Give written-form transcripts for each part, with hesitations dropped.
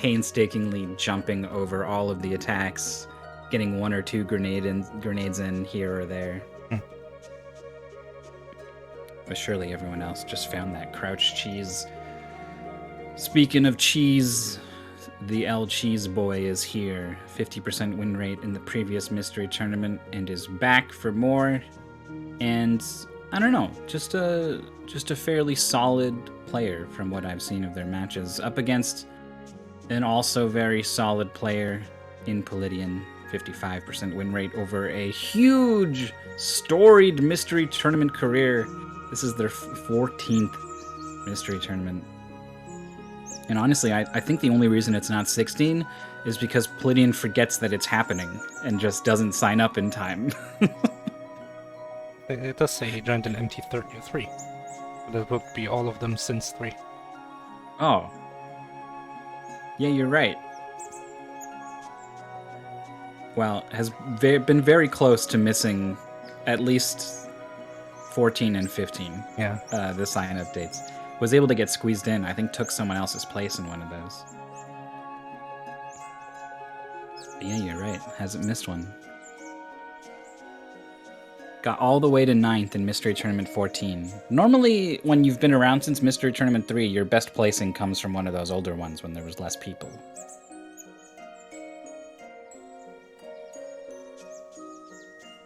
painstakingly jumping over all of the attacks, getting one or two grenades in here or there. But surely everyone else just found that crouch cheese. Speaking of cheese, the Lcheeseboy is here. 50% win rate in the previous mystery tournament and is back for more. And I don't know, just a fairly solid player from what I've seen of their matches, up against an also very solid player in Palidian. 55% win rate over a huge, storied mystery tournament career. This is their 14th mystery tournament. And honestly, I think the only reason it's not 16 is because Palidian forgets that it's happening and just doesn't sign up in time. It does say he joined in MT33. That would be all of them since 3. Oh. Yeah, you're right. Well, has been very close to missing at least 14 and 15. Yeah. The sign-up dates. Was able to get squeezed in. I think took someone else's place in one of those. But yeah, you're right. Hasn't missed one. Got all the way to 9th in Mystery Tournament 14. Normally, when you've been around since Mystery Tournament 3, your best placing comes from one of those older ones when there was less people.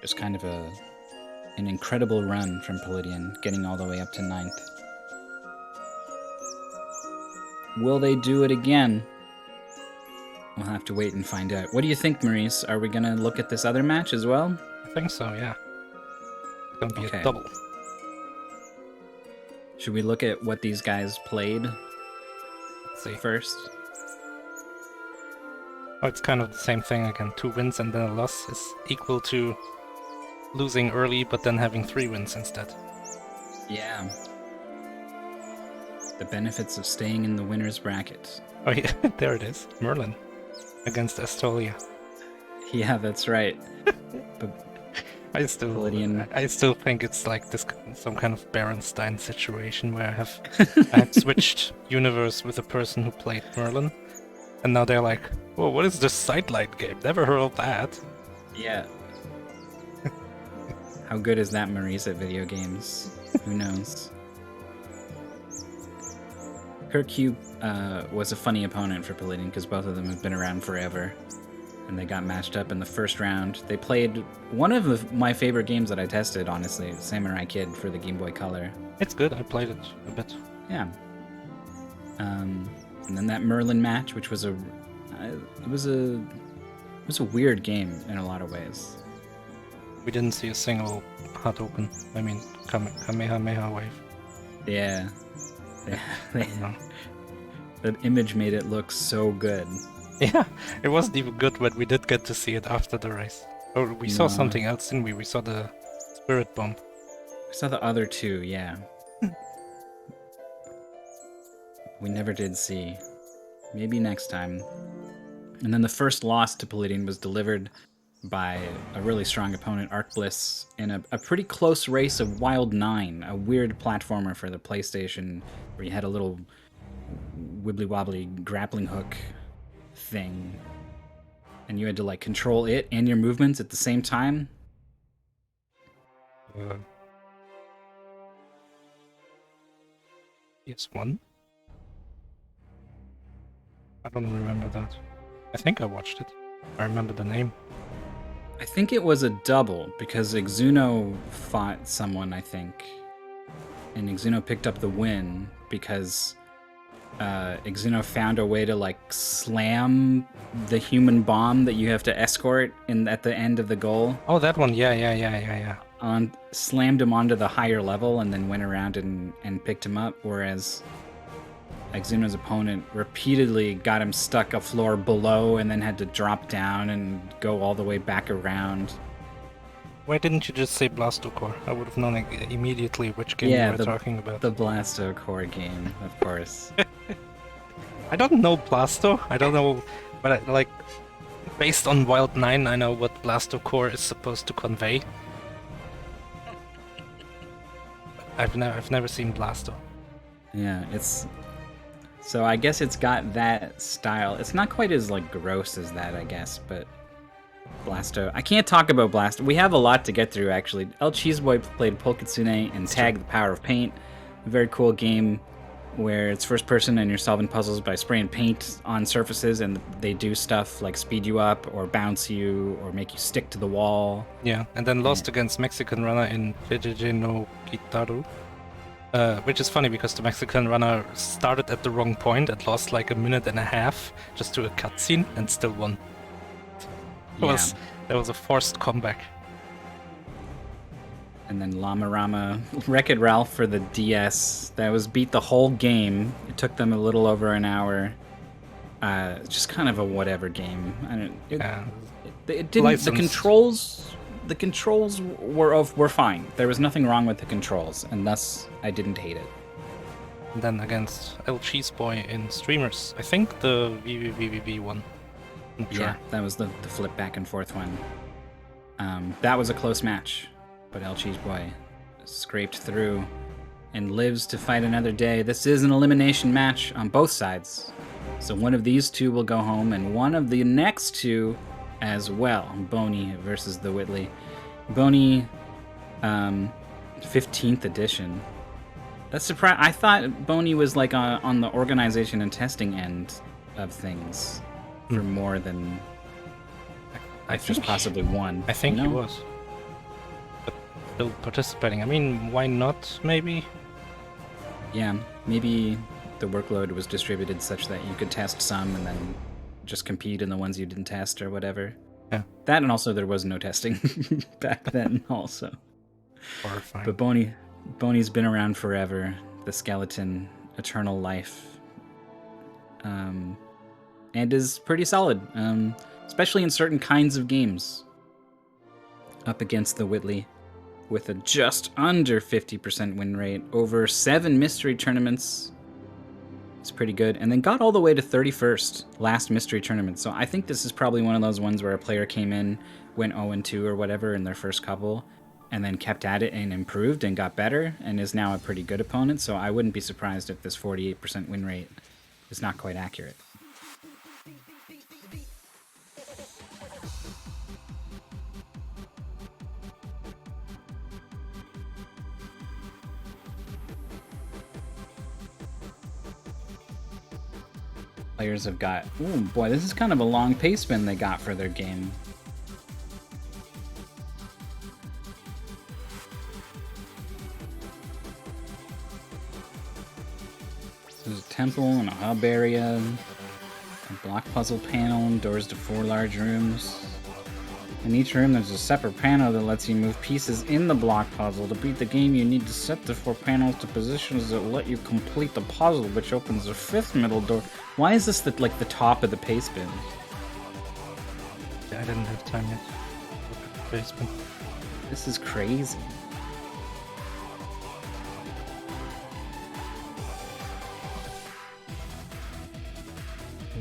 Just kind of an incredible run from Palidian, getting all the way up to 9th. Will they do it again? We'll have to wait and find out. What do you think, Maurice? Are we going to look at this other match as well? I think so, yeah. It's gonna be Okay. a double. Should we look at what these guys played Let's see. first? Oh, it's kind of the same thing again. 2 wins and then a loss is equal to losing early, but then having 3 wins instead. Yeah. The benefits of staying in the winner's bracket. Oh yeah, there it is. Merlin against Estolia. Yeah, that's right. But I still Palidian. I still think it's like this some kind of Berenstein situation where I have switched universe with a person who played Merlin, and now they're like, "Whoa, what is this sidelight game? Never heard of that." Yeah. How good is that Maurice at video games? Who knows? Hercube was a funny opponent for Palidian because both of them have been around forever. And they got matched up in the first round. They played one of my favorite games that I tested, honestly, Samurai Kid for the Game Boy Color. It's good. I played it a bit. Yeah. And then that Merlin match, which was it was a weird game in a lot of ways. We didn't see a single hut open. I mean, Kamehameha wave. Yeah. No. The image made it look so good. Yeah, it wasn't even good when we did get to see it after the race. Or we saw No. something else, didn't we? We saw the spirit bomb. I saw the other two, yeah. We never did see. Maybe next time. And then the first loss to Palidian was delivered by a really strong opponent, Arcbliss, in a pretty close race of Wild 9, a weird platformer for the PlayStation where you had a little wibbly-wobbly grappling hook thing. And you had to like control it and your movements at the same time. PS1? I don't remember that. I think I watched it. I remember the name. I think it was a double because Exuno fought someone, I think. And Exuno picked up the win because Exuno found a way to like slam the human bomb that you have to escort at the end of the goal. Oh, that one. Yeah. Slammed him onto the higher level and then went around and picked him up, whereas Exuno's opponent repeatedly got him stuck a floor below and then had to drop down and go all the way back around. Why didn't you just say Blastocore? I would have known immediately which game you were talking about. The Blastocore game, of course. I don't know Blasto. I don't know, but like, based on Wild 9, I know what Blastocore is supposed to convey. I've never seen Blasto. Yeah, it's So I guess it's got that style. It's not quite as like gross as that, I guess, but Blasto. I can't talk about Blasto. We have a lot to get through, actually. Lcheeseboy played Polkatsune and Tag the Power of Paint. A very cool game where it's first person and you're solving puzzles by spraying paint on surfaces, and they do stuff like speed you up or bounce you or make you stick to the wall. Yeah, and then lost against Mexican runner in Jejeje no Kitaru. Which is funny because the Mexican runner started at the wrong point and lost like a minute and a half just to a cutscene and still won. That was a forced comeback. And then Llama Rama, Wreck-It Ralph for the DS. That was beat the whole game. It took them a little over an hour. Just kind of a whatever game. It didn't. Licensed. The controls were fine. There was nothing wrong with the controls, and thus I didn't hate it. And then against Lcheeseboy in Streamers. I think the VVVVV one. Not sure. Yeah, that was the flip back and forth one. That was a close match, but Lcheeseboy scraped through and lives to fight another day. This is an elimination match on both sides. So one of these two will go home, and one of the next two as well. Bony versus TheWhitley. Bony, 15th edition. That's surprising. I thought Bony was like on the organization and testing end of things for more than just possibly one. I think he was. But still participating. I mean, why not, maybe? Yeah, maybe the workload was distributed such that you could test some and then just compete in the ones you didn't test or whatever. Yeah. That, and also there was no testing back then also. Horrifying. But Bony's been around forever. The skeleton, eternal life. And is pretty solid, especially in certain kinds of games. Up against TheWhitley with a just under 50% win rate over 7 mystery tournaments. It's pretty good. And then got all the way to 31st last mystery tournament. So I think this is probably one of those ones where a player came in, went 0-2 or whatever in their first couple, and then kept at it and improved and got better and is now a pretty good opponent. So I wouldn't be surprised if this 48% win rate is not quite accurate. Players have got... Ooh, boy, this is kind of a long pace spin they got for their game. There's a temple and a hub area, a block puzzle panel, and doors to 4 large rooms. In each room, there's a separate panel that lets you move pieces in the block puzzle. To beat the game, you need to set the 4 panels to positions that let you complete the puzzle, which opens a 5th middle door. Why is this like the top of the pace spin? Yeah, I didn't have time yet. Look at the basement. This is crazy.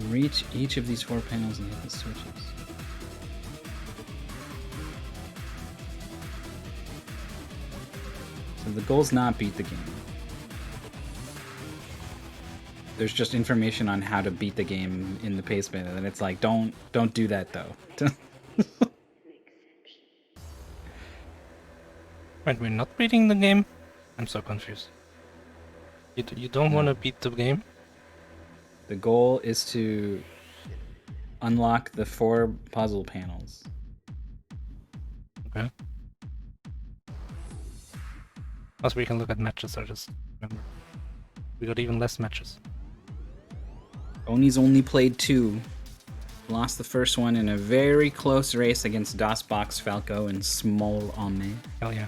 Reach each of these 4 panels and hit the switches. So the goal's not beat the game. There's just information on how to beat the game in the pace spin, and it's like, don't do that though. Wait, we're not beating the game? I'm so confused. You don't want to beat the game? The goal is to unlock the 4 puzzle panels. Okay. Plus we can look at matches, I just remember. We got even less matches. Bony's only played 2. Lost the first one in a very close race against DOSBox Falco and Small Ame. Hell yeah.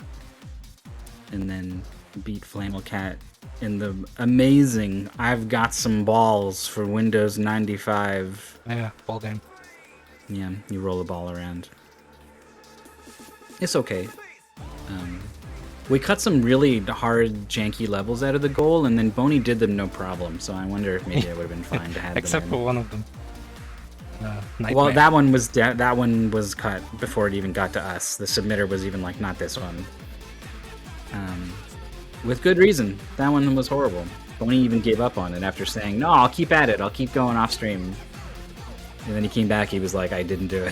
And then beat Flannel Cat in the amazing I've Got Some Balls for Windows 95. Yeah, ball game. Yeah, you roll a ball around. It's okay. We cut some really hard, janky levels out of the goal, and then Bony did them no problem, so I wonder if maybe it would have been fine to have Except them for one of them. Nightmare. Well, that one was cut before it even got to us. The submitter was even like, not this one. With good reason. That one was horrible. Bony even gave up on it after saying, "No, I'll keep at it. I'll keep going off stream." And then he came back. He was like, "I didn't do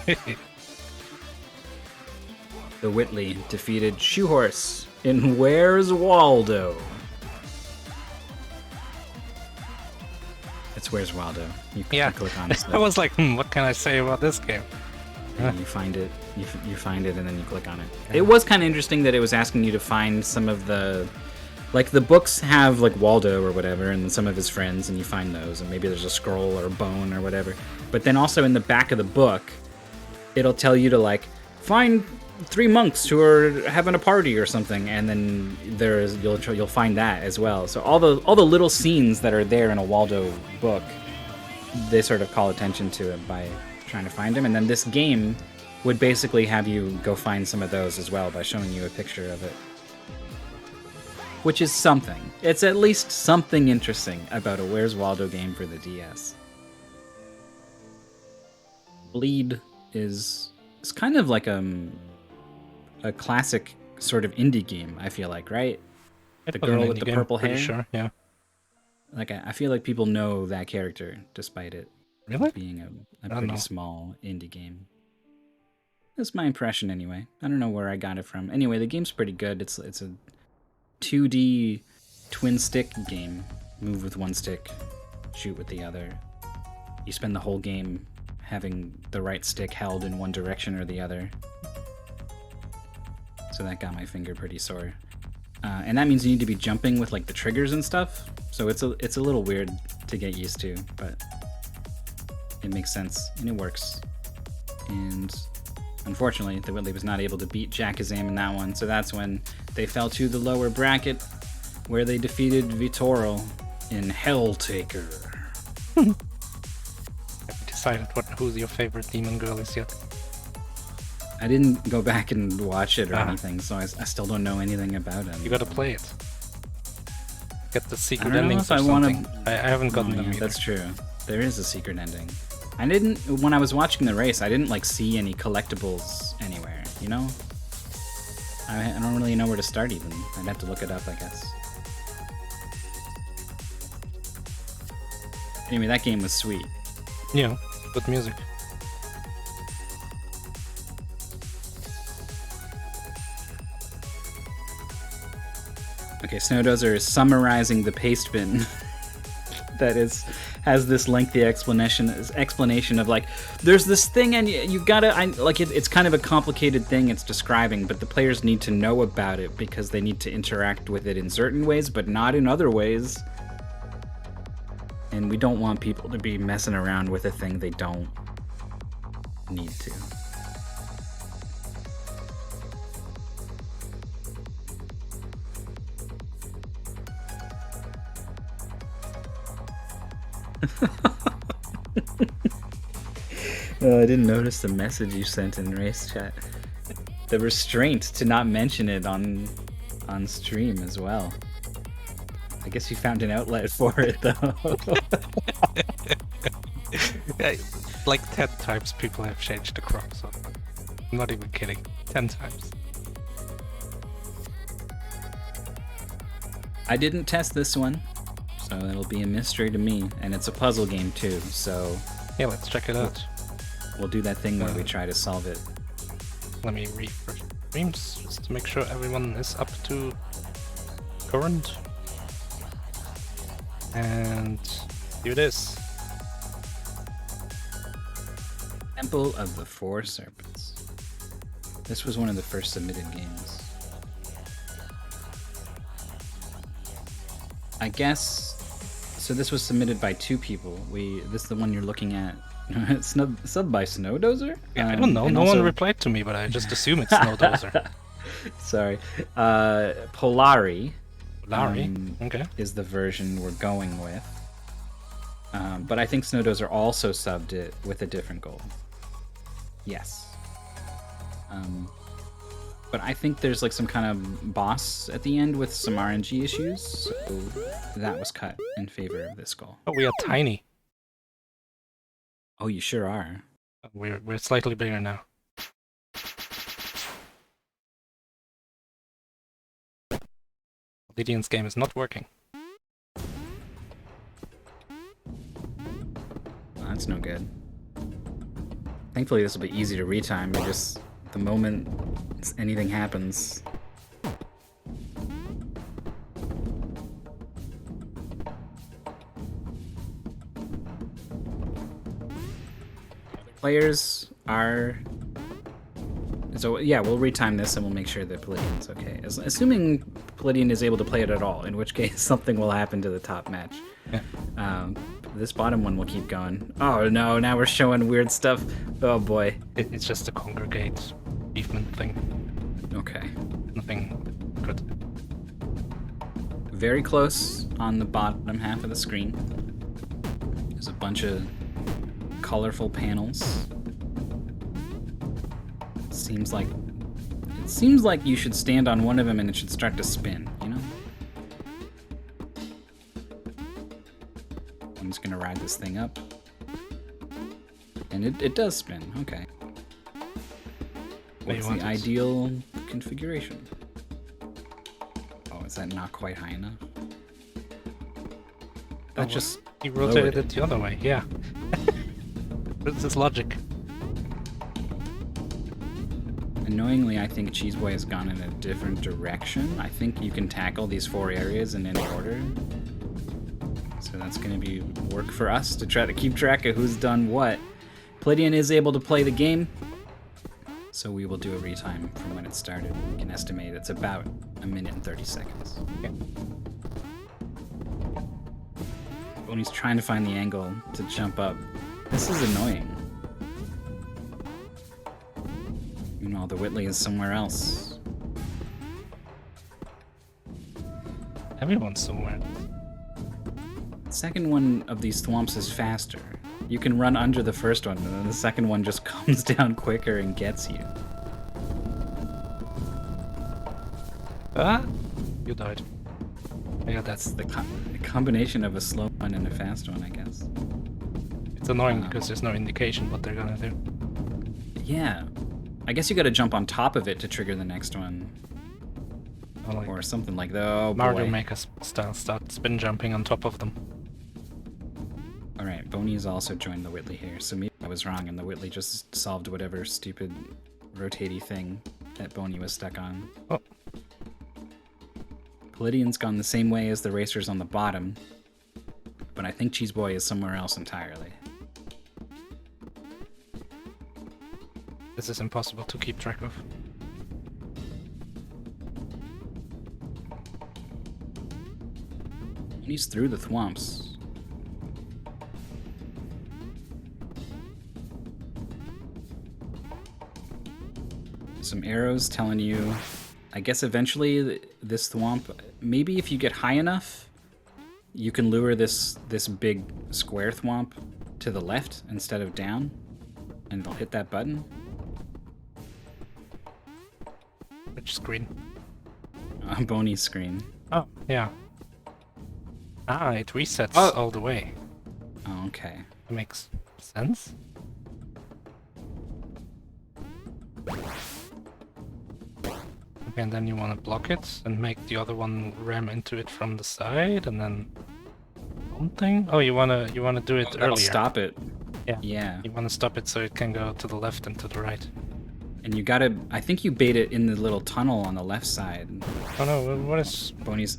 it." TheWhitley defeated Shoehorse in Where's Waldo? It's Where's Waldo. You can click on it. I was like, what can I say about this game? And you find it. You find it, and then you click on it. It was kind of interesting that it was asking you to find some of the, like the books have like Waldo or whatever, and some of his friends, and you find those, and maybe there's a scroll or a bone or whatever. But then also in the back of the book, it'll tell you to like find 3 monks who are having a party or something, and then you'll find that as well. So all the little scenes that are there in a Waldo book, they sort of call attention to it by trying to find them. And then this game would basically have you go find some of those as well by showing you a picture of it, which is something. It's at least something interesting about a Where's Waldo game for the DS. Bleed is kind of like a classic sort of indie game, I feel like, right? The girl with the purple hair. Sure, yeah. Like I feel like people know that character despite it being a pretty small indie game. That's my impression anyway. I don't know where I got it from. Anyway, the game's pretty good. It's a 2D twin stick game. Move with one stick, shoot with the other. You spend the whole game having the right stick held in one direction or the other. So that got my finger pretty sore. And that means you need to be jumping with like the triggers and stuff. So it's a little weird to get used to, but it makes sense and it works. And unfortunately, TheWhitley was not able to beat Jackazam in that one, so that's when they fell to the lower bracket, where they defeated Vittoral in Helltaker. Have you decided who's your favorite demon girl is yet? I didn't go back and watch it or anything, so I still don't know anything about it. You gotta play it. Get the secret I don't know endings if or I something. wanna... I haven't gotten them either. That's true. There is a secret ending. I didn't... When I was watching the race, I didn't, like, see any collectibles anywhere, you know? I don't really know where to start, even. I'd have to look it up, I guess. Anyway, that game was sweet. Yeah, good music. Okay, Snowdozer is summarizing the paste bin that has this lengthy explanation of like, there's this thing and you gotta, it's kind of a complicated thing it's describing, but the players need to know about it because they need to interact with it in certain ways, but not in other ways. And we don't want people to be messing around with a thing they don't need to. Oh, I didn't notice the message you sent in race chat. The restraint to not mention it on stream as well. I guess you found an outlet for it though. Yeah, like 10 times people have changed the crop, so I'm not even kidding. 10 times. I didn't test this one, so it'll be a mystery to me, and it's a puzzle game too, so... Yeah, let's check it out. We'll do that thing where we try to solve it. Let me refresh streams, just to make sure everyone is up to current. And here it is. Temple of the Four Serpents. This was one of the first submitted games. I guess... So this was submitted by 2 people. This is the one you're looking at. Sub by Snowdozer? Yeah, I don't know. No one replied to me, but I just assume it's Snowdozer. Sorry. Polari. Okay. Is the version we're going with. But I think Snowdozer also subbed it with a different goal. Yes. But I think there's like some kind of boss at the end with some RNG issues, so that was cut in favor of this goal. Oh, we are tiny. Oh, you sure are. We're slightly bigger now. Palidian's game is not working. that's no good. Thankfully, this will be easy to retime. But just the moment anything happens. Players are... So yeah, we'll retime this and we'll make sure that Palidian's okay. Assuming Palidian is able to play it at all, in which case something will happen to the top match. Yeah. This bottom one will keep going. Oh no, now we're showing weird stuff. Oh boy. It's just a congregate achievement thing. Okay. Nothing good. Very close on the bottom half of the screen. There's a bunch of colorful panels. It seems like you should stand on one of them and it should start to spin, you know? I'm just gonna ride this thing up. And it does spin, okay. What's the ideal configuration? Oh, is that not quite high enough? That just... You rotated it the other way, yeah. This is logic. Annoyingly, I think Lcheeseboy has gone in a different direction. I think you can tackle these 4 areas in any order. So that's going to be work for us to try to keep track of who's done what. Palidian is able to play the game, so we will do a retime from when it started. We can estimate it's about 1 minute and 30 seconds. Okay. Bony's trying to find the angle to jump up. This is annoying. You know, TheWhitley is somewhere else. Everyone's somewhere. The second one of these thwomps is faster. You can run under the first one, and then the second one just comes down quicker and gets you. Ah! You died. Yeah, That's the combination of a slow one and a fast one, I guess. It's annoying because there's no indication what they're gonna do. Yeah. I guess you gotta jump on top of it to trigger the next one. Like or something like that. Oh boy. Mario Maker start spin jumping on top of them. Alright, Bony's also joined TheWhitley here, so maybe I was wrong and TheWhitley just solved whatever stupid rotatey thing that Bony was stuck on. Oh. Palidian's gone the same way as the racers on the bottom, but I think Lcheeseboy is somewhere else entirely. This is impossible to keep track of. He's through the thwomps. Some arrows telling you, I guess eventually this thwomp, maybe if you get high enough, you can lure this big square thwomp to the left instead of down, and it'll hit that button. Which screen? Bony's screen. Oh, yeah. Ah, it resets all the way. Oh, okay. That makes sense. Okay, and then you want to block it and make the other one ram into it from the side, and then something. Oh, you wanna do it earlier. Stop it. Yeah. Yeah. You want to stop it so it can go to the left and to the right. And you gotta, I think you bait it in the little tunnel on the left side. Oh no, what is... Bony's,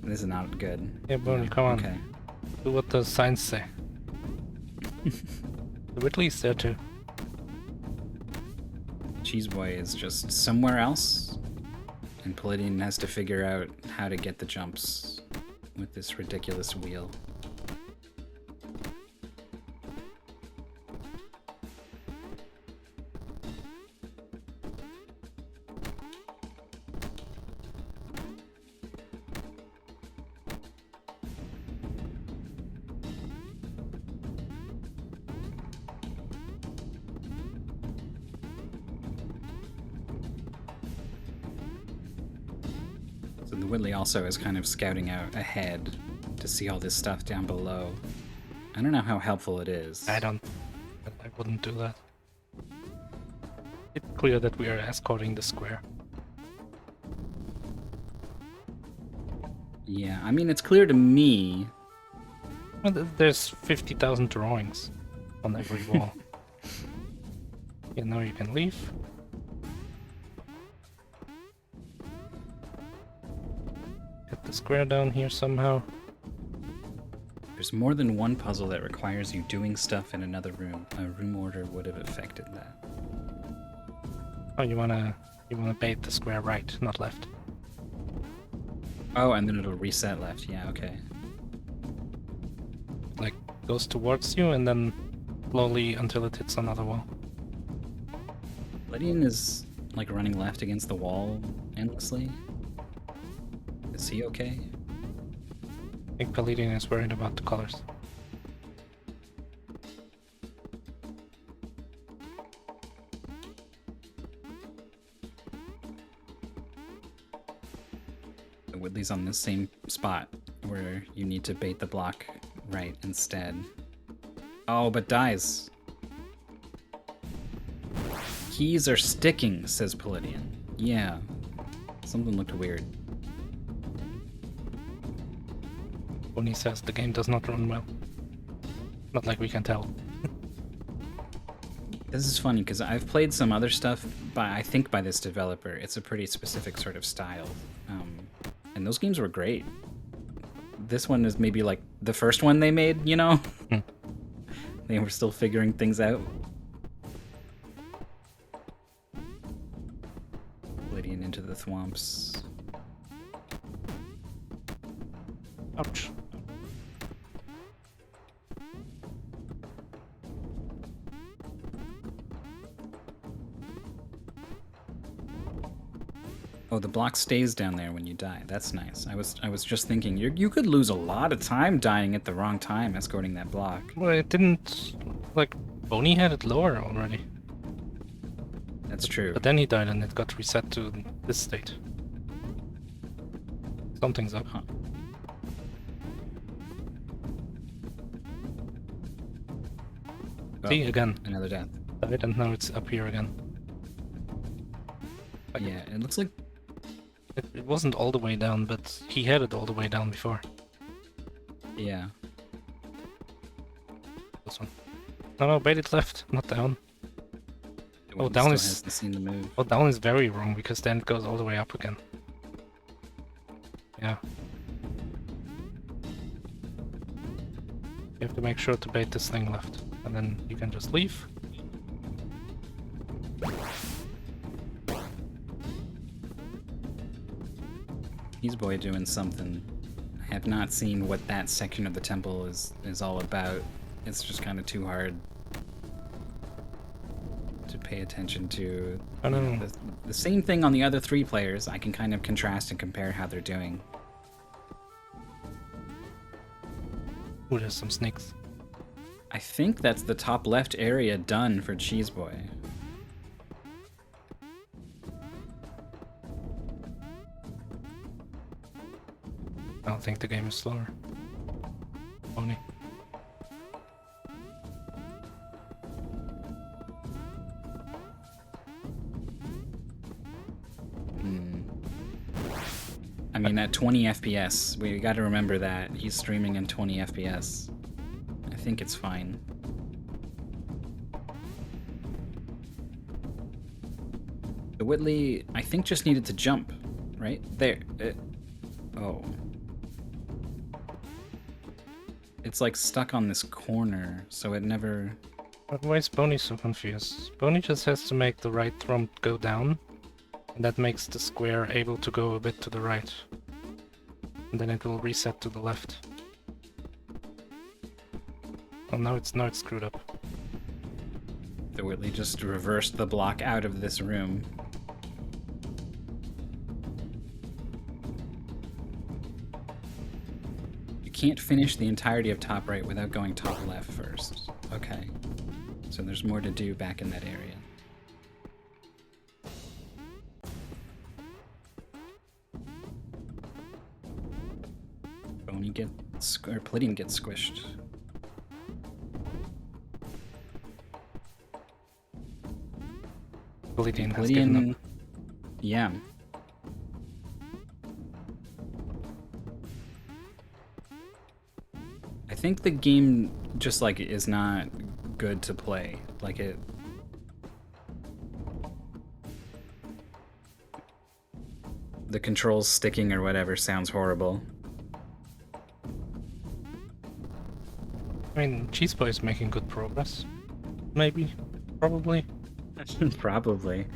this is not good. Yeah, Bony, come on. Okay. Do what the signs say. TheWhitley's there too. Lcheeseboy is just somewhere else, and Palidian has to figure out how to get the jumps with this ridiculous wheel. So TheWhitley also is kind of scouting out ahead to see all this stuff down below. I don't know how helpful it is. I wouldn't do that. It's clear that we are escorting the square. Yeah, I mean, it's clear to me. Well, there's 50,000 drawings. on every wall. Yeah, now you can leave. Get the square down here somehow. There's more than one puzzle that requires you doing stuff in another room. A room order would have affected that. Oh, you wanna bait the square right, not left. Oh, and then it'll reset left. Yeah, okay. Like, goes towards you and then slowly until it hits another wall. Palidian is like running left against the wall endlessly. Is he okay? I think Palidian is worried about the colors. TheWhitley's on the same spot where you need to bait the block right instead. Oh, but dies. Keys are sticking, says Palidian. Yeah, something looked weird. Bony says the game does not run well. Not like we can tell. This is funny because I've played some other stuff I think by this developer. It's a pretty specific sort of style. And those games were great. This one is maybe like the first one they made, you know? They were still figuring things out. Palidian into the thwomps. Ouch. Oh, the block stays down there when you die. That's nice. I was just thinking you could lose a lot of time dying at the wrong time escorting that block. Well, it didn't... Like, Bony had it lower already. That's true. But then he died and it got reset to this state. Something's up. Huh. See, again. Another death. Died and now it's up here again. Yeah, it looks like... It wasn't all the way down, but he had it all the way down before. Yeah. This one. No, bait it left, not down. Oh, down still is... hasn't seen the move. Oh, down is very wrong, because then it goes all the way up again. Yeah. You have to make sure to bait this thing left, and then you can just leave. Lcheeseboy doing something. I have not seen what that section of the temple is all about. It's just kind of too hard to pay attention to. I don't know. The same thing on the other three players. I can kind of contrast and compare how they're doing. Ooh, there's some snakes. I think that's the top left area done for Lcheeseboy. I don't think the game is slower. Bony. I mean, at 20 FPS, we got to remember that he's streaming in 20 FPS. I think it's fine. TheWhitley, I think, just needed to jump, right? There. Oh. It's like stuck on this corner, so it never... But why is Bony so confused? Bony just has to make the right thumb go down, and that makes the square able to go a bit to the right. And then it will reset to the left. Oh, now it's screwed up. TheWhitley just reversed the block out of this room. You can't finish the entirety of top right without going top left first. Okay. So there's more to do back in that area. Bony gets... or Palidian gets squished. Palidian has given up. Yeah. I think the game just like is not good to play. Like it. The controls sticking or whatever sounds horrible. I mean, Lcheeseboy is making good progress. Maybe. Probably. Probably.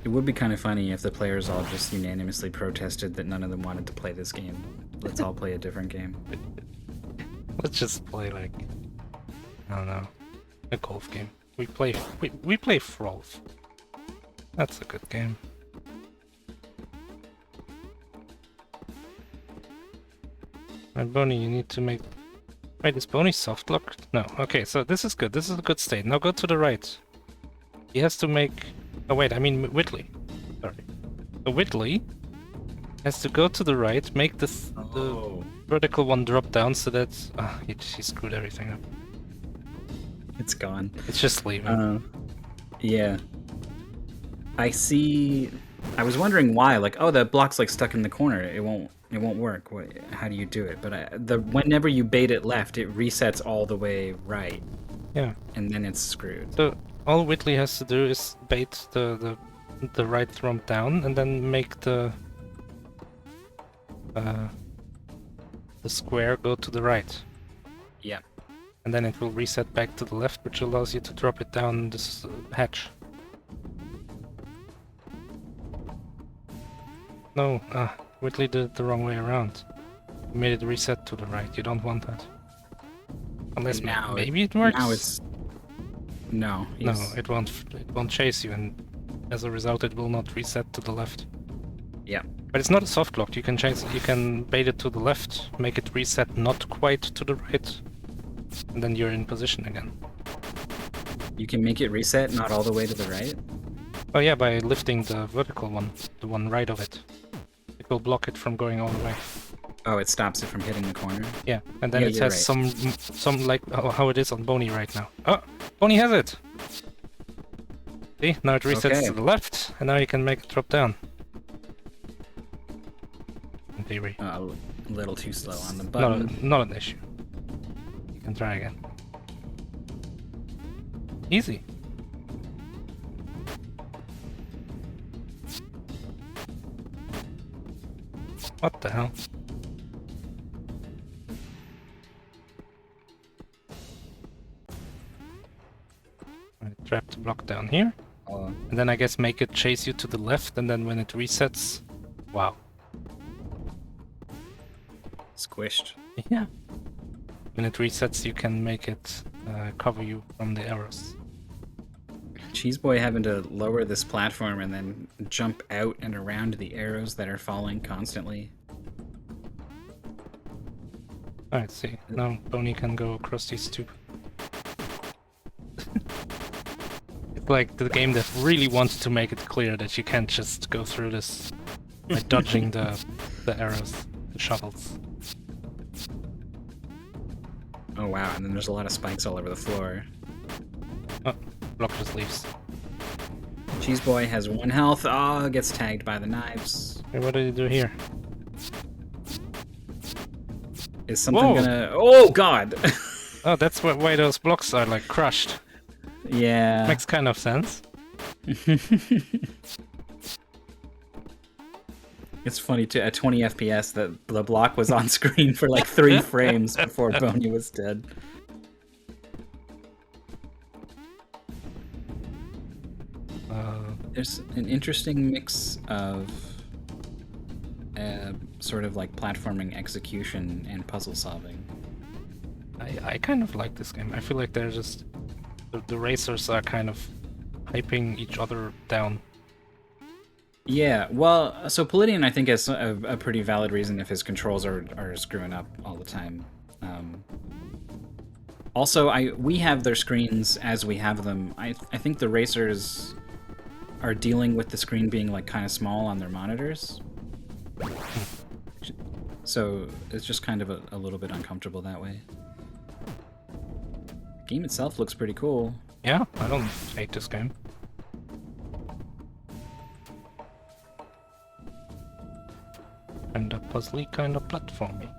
It would be kind of funny if the players all just unanimously protested that none of them wanted to play this game. Let's all play a different game. Let's just play like, I don't know, a golf game. We play Frolf. That's a good game. And Bony, you need to make. Wait, is Bony soft locked? No. Okay, so this is good. This is a good state. Now go to the right. He has to make. Oh wait, I mean Whitley. Sorry. So Whitley has to go to the right, make this the vertical one drop down so that he screwed everything up. It's gone. It's just leaving. Yeah. I see. I was wondering why. Like, oh, the block's like stuck in the corner. It won't work. How do you do it? But whenever you bait it left, it resets all the way right. Yeah. And then it's screwed. So all Whitley has to do is bait the right thumb down and then make the square go to the right. Yeah. And then it will reset back to the left, which allows you to drop it down this hatch. No, Whitley did it the wrong way around. You made it reset to the right. You don't want that. Unless now maybe it works. Now it's no. No, it won't chase you, and as a result, it will not reset to the left. Yeah. But it's not a soft lock. You can chase. You can bait it to the left, make it reset not quite to the right, and then you're in position again. You can make it reset not all the way to the right? Oh yeah, by lifting the vertical one, the one right of it. It will block it from going all the way. Oh, it stops it from hitting the corner? Yeah, and then Yeah, it you're has right. some like how it is on Bony right now. Oh, Bony has it! See, now it resets Okay. to the left, and now you can make it drop down. In theory. A little too slow on the button. Not an issue. You can try again. Easy. What the hell? Right, trap the block down here. And then I guess make it chase you to the left, and then when it resets... Wow. Squished. Yeah. When it resets, you can make it cover you from the arrows. Lcheeseboy having to lower this platform and then jump out and around the arrows that are falling constantly. Alright, see. Now Bony can go across these two. It's like the game that really wants to make it clear that you can't just go through this by dodging the arrows, the shovels. Oh wow, and then there's a lot of spikes all over the floor. Oh, block just leaves. Lcheeseboy has 1 health. Oh, gets tagged by the knives. Hey, what did you do here? Is something Whoa. gonna... Oh god! Oh, that's why those blocks are like crushed. Yeah. Makes kind of sense. It's funny too, at 20 FPS that the block was on screen for like 3 frames before Bony was dead. There's an interesting mix of sort of like platforming execution and puzzle solving. I kind of like this game. I feel like they're just... The racers are kind of hyping each other down. Yeah, well, so Palidian I think has a pretty valid reason if his controls are screwing up all the time. Also, we have their screens as we have them. I think the racers are dealing with the screen being like kind of small on their monitors. So it's just kind of a little bit uncomfortable that way. The game itself looks pretty cool. Yeah, I don't hate this game. And a puzzly kind of platformy.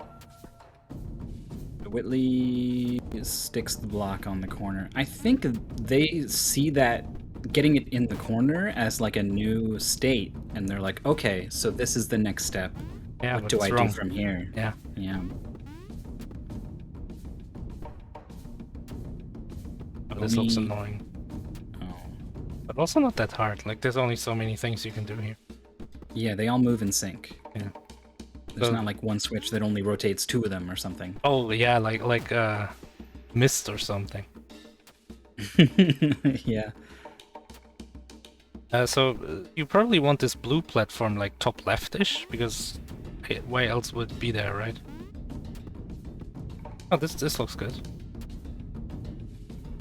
The Whitley sticks the block on the corner. I think they see that getting it in the corner as like a new state, and they're like, okay, so this is the next step. Yeah, What but do it's I wrong. do from here? Yeah. Yeah. Oh, this looks Bony- annoying. Oh. But also not that hard. Like, there's only so many things you can do here. Yeah, they all move in sync. Yeah. There's So- not like one switch that only rotates 2 of them or something. Oh, yeah, like Mist or something. Yeah. You probably want this blue platform like top left-ish, because why else would it be there, right? Oh, this looks good.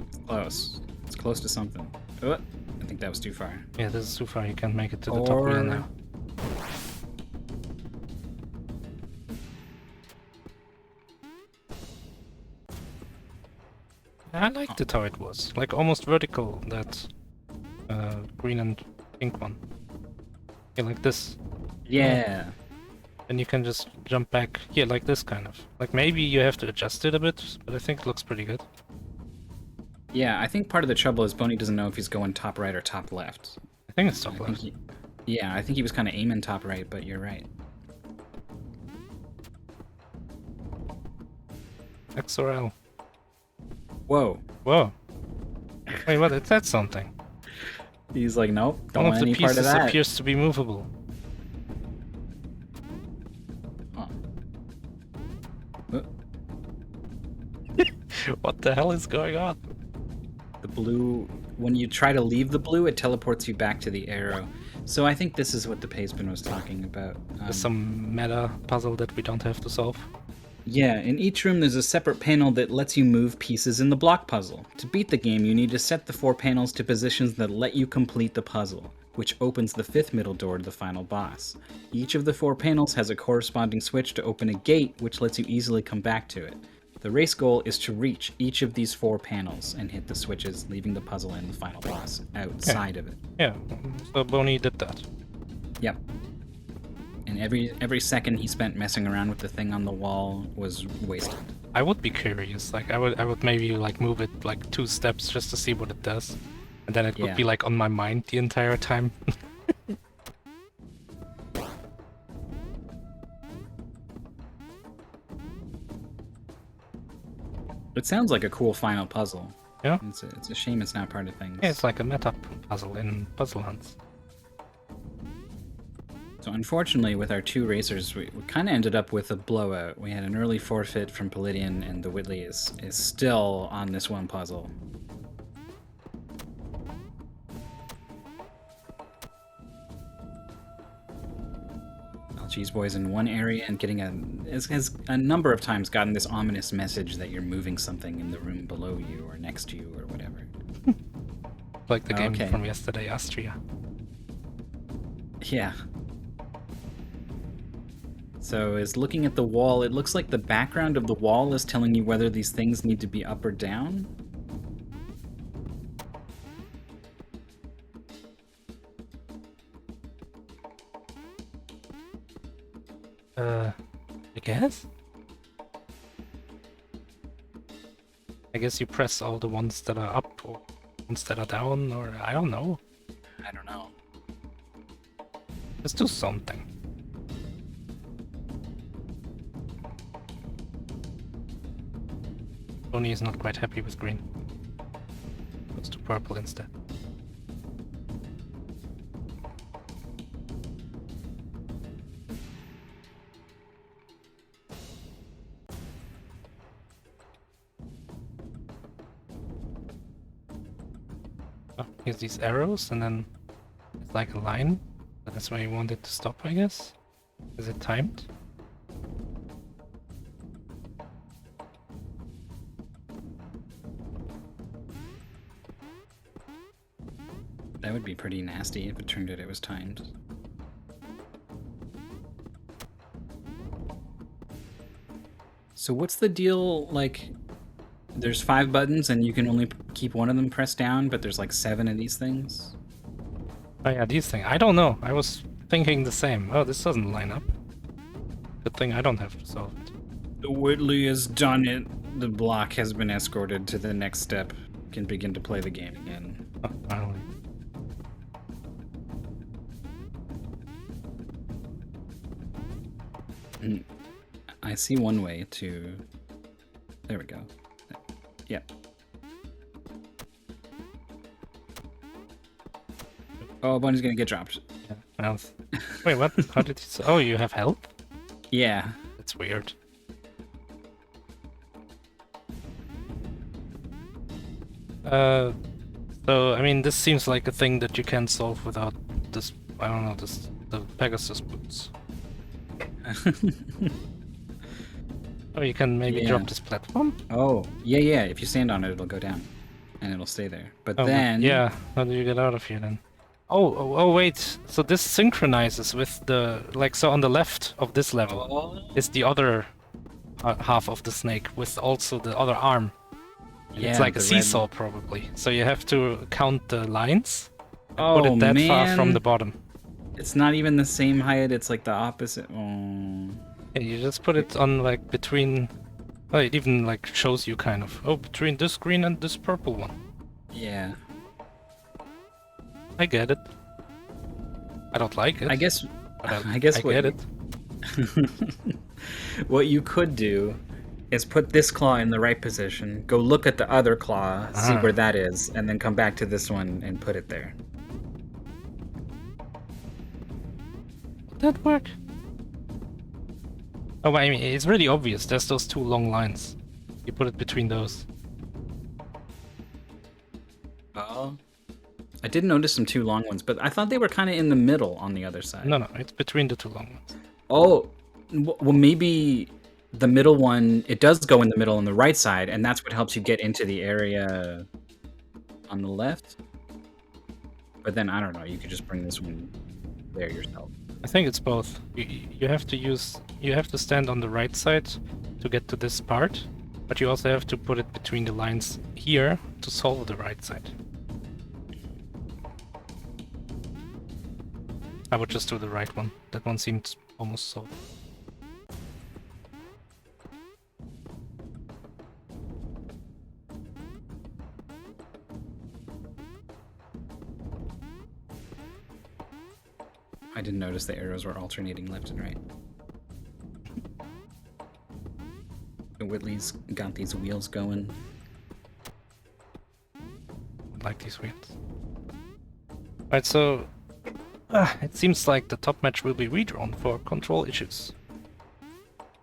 It's close. It's close to something. Oh, I think that was too far. Yeah, this is too far. You can't make it to the top wheel now. I liked it how it was, like almost vertical. That green and pink one. Yeah, like this. Yeah. And you can just jump back here like this, kind of. Like maybe you have to adjust it a bit, but I think it looks pretty good. Yeah, I think part of the trouble is Bony doesn't know if he's going top right or top left. I think it's top I left. think yeah, I think he was kind of aiming top right, but you're right. X or L. Whoa. Whoa. Wait, what? Is that something? He's like, nope, don't One want of the any part of pieces that. appears to be movable. Oh. What the hell is going on? The blue, when you try to leave the blue, it teleports you back to the arrow. So I think this is what the Paceman was talking about. There's some meta puzzle that we don't have to solve. Yeah, in each room there's a separate panel that lets you move pieces in the block puzzle. To beat the game, you need to set the 4 panels to positions that let you complete the puzzle, which opens the 5th middle door to the final boss. Each of the 4 panels has a corresponding switch to open a gate, which lets you easily come back to it. The race goal is to reach each of these 4 panels and hit the switches, leaving the puzzle and the final boss outside of it. Yeah, so Bony did that. Yep. And every second he spent messing around with the thing on the wall was wasted. I would be curious. Like I would maybe like move it like 2 steps just to see what it does, and then it would Yeah. be like on my mind the entire time. It sounds like a cool final puzzle. Yeah. It's a shame it's not part of things. Yeah, it's like a meta puzzle in Puzzle Hunts. So unfortunately, with our 2 racers, we kind of ended up with a blowout. We had an early forfeit from Palidian, and TheWhitley is still on this one puzzle. Lcheeseboy's in one area and getting has a number of times gotten this ominous message that you're moving something in the room below you or next to you or whatever. Like the game Okay. from yesterday, Astria. Yeah. So is looking at the wall, it looks like the background of the wall is telling you whether these things need to be up or down. I guess? I guess you press all the ones that are up or ones that are down, or I don't know. I don't know. Let's do something. Bony is not quite happy with green. Let's do purple instead. Oh, here's these arrows, and then it's like a line. That's why you want it to stop, I guess. Is it timed? That would be pretty nasty if it turned out it was timed. So what's the deal, like, there's 5 buttons and you can only keep one of them pressed down, but there's like 7 of these things? Oh yeah, these things. I don't know. I was thinking the same. Oh, this doesn't line up. Good thing I don't have to solve it. The Whitley has done it. The block has been escorted to the next step. Can begin to play the game again. Oh, finally. I see one way to... There we go. Yep. Oh, Bunny's gonna get dropped. Yeah, mouth. Wait, what? How did you... Oh, you have help? Yeah. That's weird. So, I mean, this seems like a thing that you can solve without this... I don't know, the Pegasus boots. Oh, you can maybe drop this platform? Oh, yeah. If you stand on it, it'll go down. And it'll stay there. But Oh, then... yeah, how do you get out of here then? Oh, wait. So this synchronizes with the... Like, so on the left of this level is the other half of the snake with also the other arm. Yeah, it's like a the seesaw, red... probably. So you have to count the lines and Oh, put it that man. far from the bottom. It's not even the same height, it's like the opposite. Oh. Yeah, you just put it on, like, between... Oh, it even, like, shows you kind of... Oh, between this green and this purple one. Yeah. I get it. I don't like it. I guess but I guess I what get it. What you could do is put this claw in the right position, go look at the other claw, see where that is, and then come back to this one and put it there. Would that work? Oh, I mean, it's really obvious. There's those two long lines. You put it between those. Oh. I did notice some two long ones, but I thought they were kind of in the middle on the other side. No, it's between the two long ones. Oh, well, maybe the middle one, it does go in the middle on the right side, and that's what helps you get into the area on the left. But then, I don't know, you could just bring this one there yourself. I think it's both. You have to stand on the right side to get to this part, but you also have to put it between the lines here to solve the right side. I would just do the right one. That one seemed almost solved. I didn't notice the arrows were alternating left and right. The Whitley's got these wheels going. I like these wheels. Alright, so... it seems like the top match will be redrawn for control issues.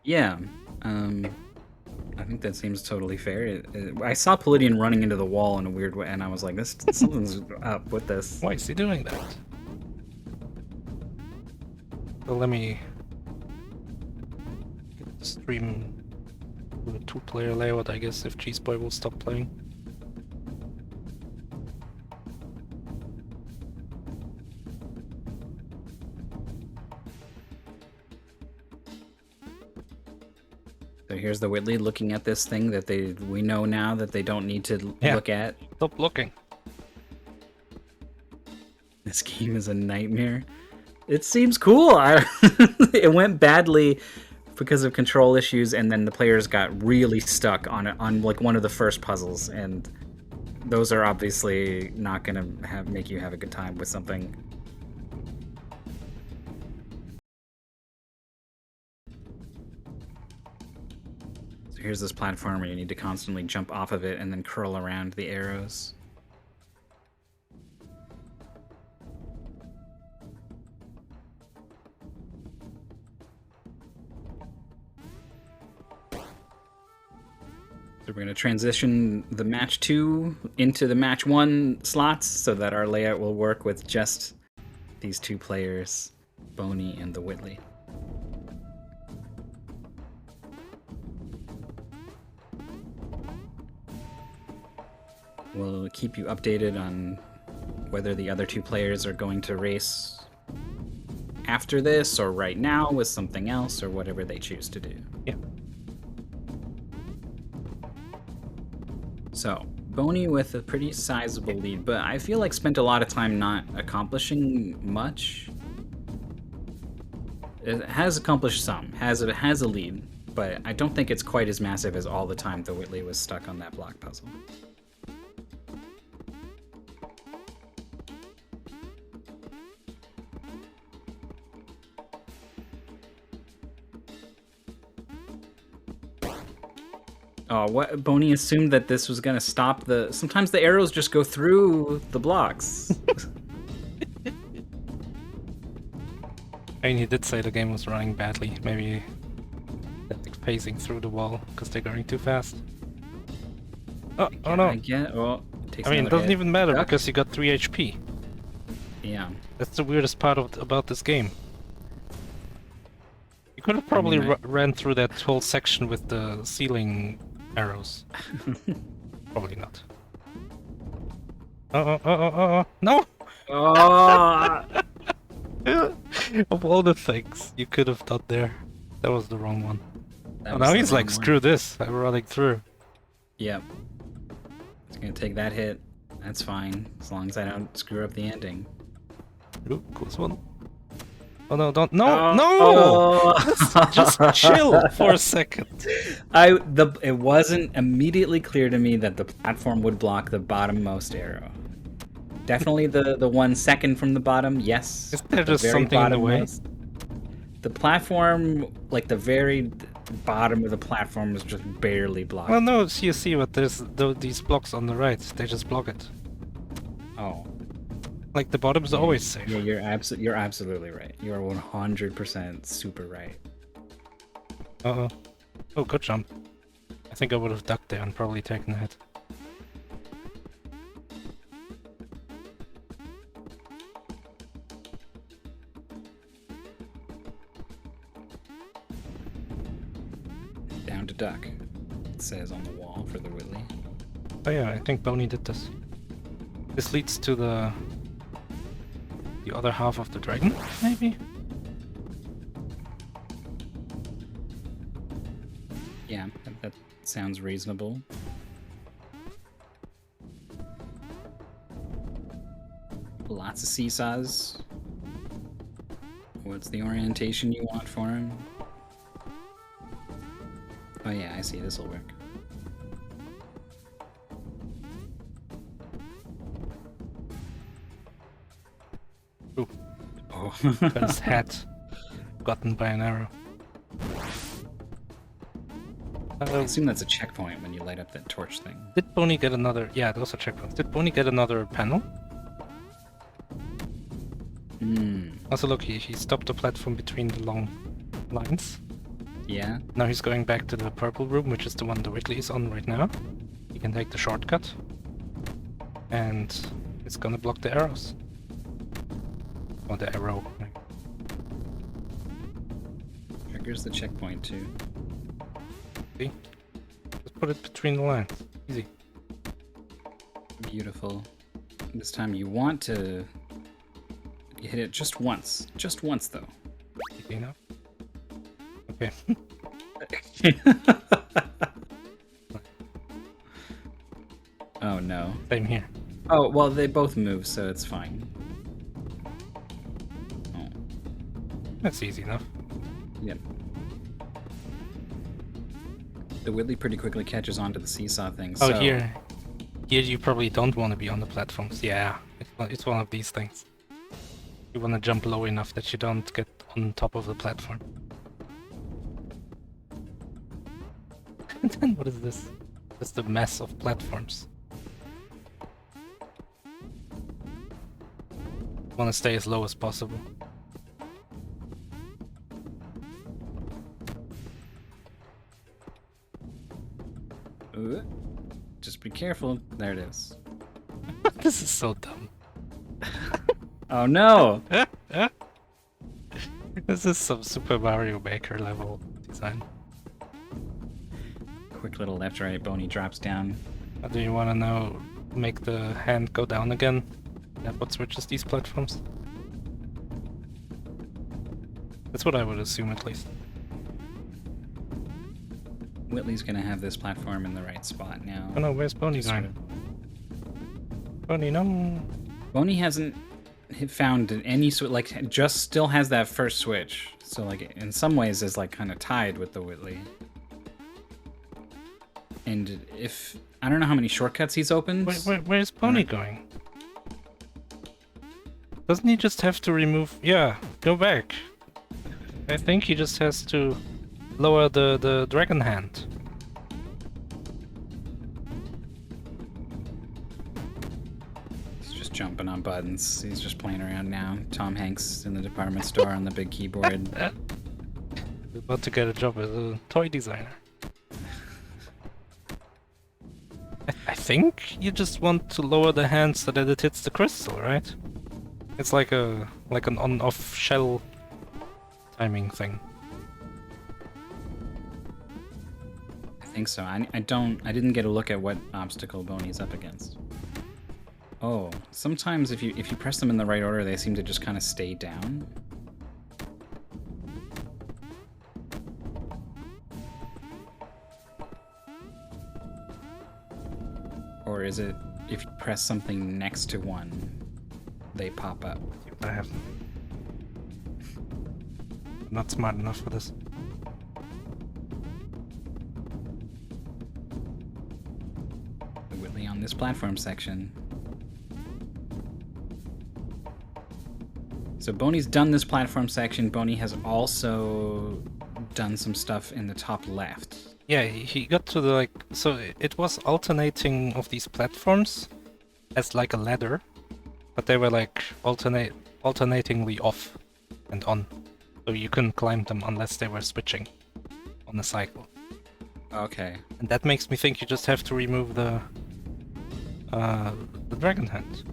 Yeah, I think that seems totally fair. I saw Palidian running into the wall in a weird way, and I was like, "This something's up with this." Why is he doing that? So let me get the stream with a two-player layout, I guess, if Lcheeseboy will stop playing. So here's the Whitley looking at this thing that we know now that they don't need to look at. Stop looking. This game is a nightmare. It seems cool. It went badly because of control issues, and then the players got really stuck on it on like one of the first puzzles, and those are obviously not gonna make you have a good time with something. So here's this platform where you need to constantly jump off of it and then curl around the arrows. So we're going to transition the match 2 into the match 1 slots so that our layout will work with just these two players, Bony and TheWhitley. We'll keep you updated on whether the other two players are going to race after this or right now with something else or whatever they choose to do. Yeah. So, Bony with a pretty sizable lead, but I feel like spent a lot of time not accomplishing much. It has accomplished some, has a lead. but I don't think it's quite as massive as all the time TheWhitley was stuck on that block puzzle. Oh, what? Bony assumed that this was gonna stop the... Sometimes the arrows just go through the blocks. I mean, he did say the game was running badly. Maybe they're like phasing through the wall because they're going too fast. Oh, Yeah, oh no. I get, well, takes I mean, it another doesn't hit. even matter Duck? because you got 3 HP. Yeah. That's the weirdest part about this game. You could have probably I- ran through that whole section with the ceiling arrows. Probably not. No! Oh! Of all the things you could have done there, that was the wrong one. That Oh, was now the he's like, wrong one. screw this, I'm running through. Yep. It's gonna take that hit. That's fine, as long as I don't screw up the ending. Ooh, close one. Oh no, don't, no, Oh. no! Just chill for a second. It wasn't immediately clear to me that the platform would block the bottommost arrow. Definitely the 1 second from the bottom, yes. Is there The just very something in the way? bottommost. The platform, like the very bottom of the platform, was just barely blocked. Well, no, you see what there's these blocks on the right, they just block it. Oh. Like the bottom's always safe. Yeah, you're absolutely right. You are 100% super right. Uh-oh. Oh, good jump. I think I would have ducked there and probably taken a hit. Down to duck. It says on the wall for TheWhitley. Oh yeah, I think Bony did this. This leads to the other half of the dragon, maybe? Yeah, that sounds reasonable. Lots of seesaws. What's the orientation you want for him? Oh yeah, I see. This'll work. Ooh, Oh. got his head gotten by an arrow. I assume that's a checkpoint when you light up that torch thing. Did Bony get another... Yeah, those are checkpoints. Did Bony get another panel? Hmm. Also look, he stopped the platform between the long lines. Yeah. Now he's going back to the purple room, which is the one TheWhitley is on right now. He can take the shortcut. And it's gonna block the arrows. Or the arrow. Triggers the checkpoint too. See? Just put it between the lines. Easy. Beautiful. This time you want to hit it just once. Just once though. Easy enough. Okay. Oh no. Same here. Oh, well, they both move, so it's fine. Oh, That's easy enough. yep. TheWhitley pretty quickly catches on to the seesaw thing, Oh, so... here you probably don't want to be on the platforms. Yeah, it's one of these things. You want to jump low enough that you don't get on top of the platform. And then what is this? Just a mess of platforms. Want to stay as low as possible. Just be careful. There it is. This is so dumb. Oh no! This is some Super Mario Maker level design. Quick little left-right, Bony drops down. Do you want to now make the hand go down again? That what switches these platforms? That's what I would assume, at least. Whitley's gonna have this platform in the right spot now. Oh no, where's Bony Sort going? of. Bony, no! Bony hasn't found any just still has that first switch. So like in some ways is like kind of tied with TheWhitley. And if I don't know how many shortcuts he's opened. Where's Bony going? Doesn't he just have to remove... Yeah, go back. I think he just has to lower the dragon hand. He's just jumping on buttons. He's just playing around now. Tom Hanks in the department store on the big keyboard. He's about to get a job as a toy designer. I think you just want to lower the hand so that it hits the crystal, right? It's like an on-off shell timing thing. I think so. I didn't get a look at what obstacle Bony's up against. Oh, sometimes if you press them in the right order, they seem to just kind of stay down. Or is it if you press something next to one, they pop up? I have... I'm not smart enough for this. TheWhitley on this platform section. So Bony's done this platform section. Bony has also done some stuff in the top left. Yeah, he got to the like... So it was alternating of these platforms as like a ladder, but they were like alternatingly off and on. So you couldn't climb them unless they were switching on a cycle. Okay. And that makes me think you just have to remove the dragon hand.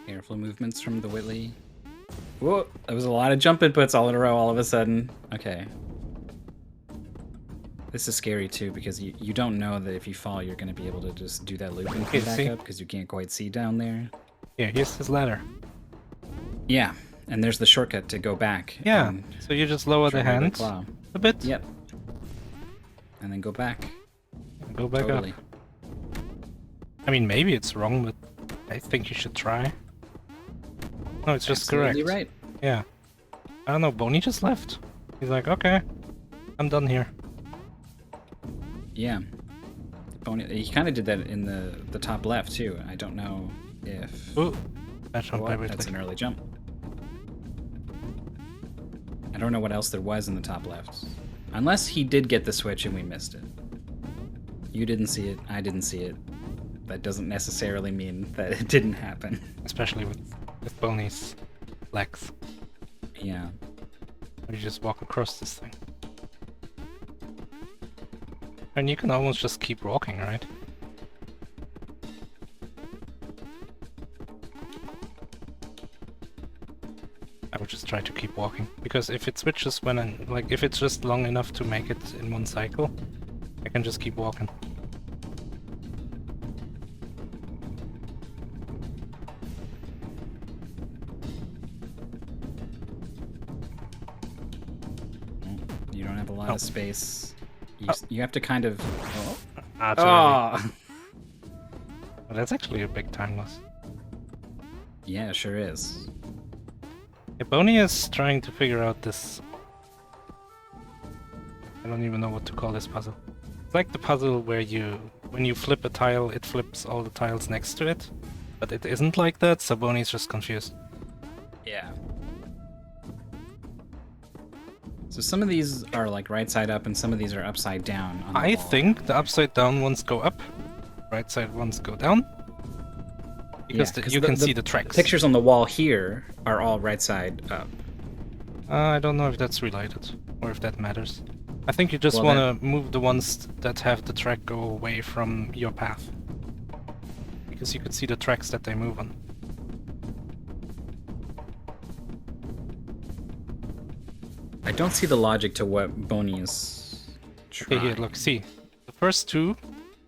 Airflow movements from TheWhitley. Whoa, that was a lot of jump inputs all in a row all of a sudden. Okay. This is scary too because you don't know that if you fall you're going to be able to just do that loop and come back up because you can't quite see down there. Yeah, here's his ladder. Yeah, and there's the shortcut to go back. Yeah, so you just lower the hand a bit. Yep. And then go back. Go back up. I mean, maybe it's wrong, but I think you should try. No, it's just Absolutely correct. Right. Yeah. I don't know, Bony just left. He's like, okay, I'm done here. Yeah. Bony, he kind of did that in the top left too. I don't know if... Ooh, that jump by that's an early jump. I don't know what else there was in the top left. Unless he did get the switch and we missed it. You didn't see it, I didn't see it. That doesn't necessarily mean that it didn't happen. Especially with Bony's legs. Yeah. Or you just walk across this thing. And you can almost just keep walking, right? I would just try to keep walking, because if it switches when if it's just long enough to make it in one cycle, I can just keep walking. You don't have a lot of space. You have to kind of... Oh! Oh! Well, that's actually a big time loss. Yeah, it sure is. Yeah, Bony is trying to figure out this... I don't even know what to call this puzzle. It's like the puzzle where when you flip a tile, it flips all the tiles next to it. But it isn't like that, so Bony's just confused. Yeah. So some of these are like right side up and some of these are upside down on the I wall. think the upside down ones go up, right side ones go down. Because Yeah, you can see the tracks. Pictures on the wall here are all right side up. I don't know if that's related, or if that matters. I think you just Well, want to move the ones that have the track go away from your path. Because you could see the tracks that they move on. I don't see the logic to what Bony is trying. Okay, here, look, see. The first two,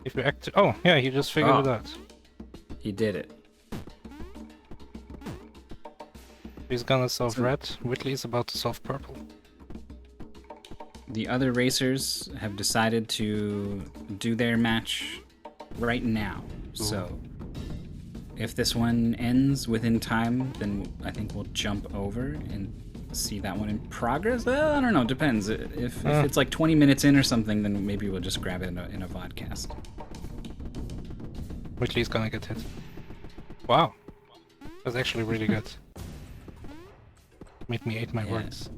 if you act... Oh, yeah, he just figured it out. He did it. He's gonna solve red, Whitley's about to solve purple. The other racers have decided to do their match right now. Ooh. So if this one ends within time, then I think we'll jump over and see that one in progress. I don't know. Depends. If it's like 20 minutes in or something, then maybe we'll just grab it in a vodcast. Whitley's gonna get hit. Wow. That's actually really good. Made me eat my words.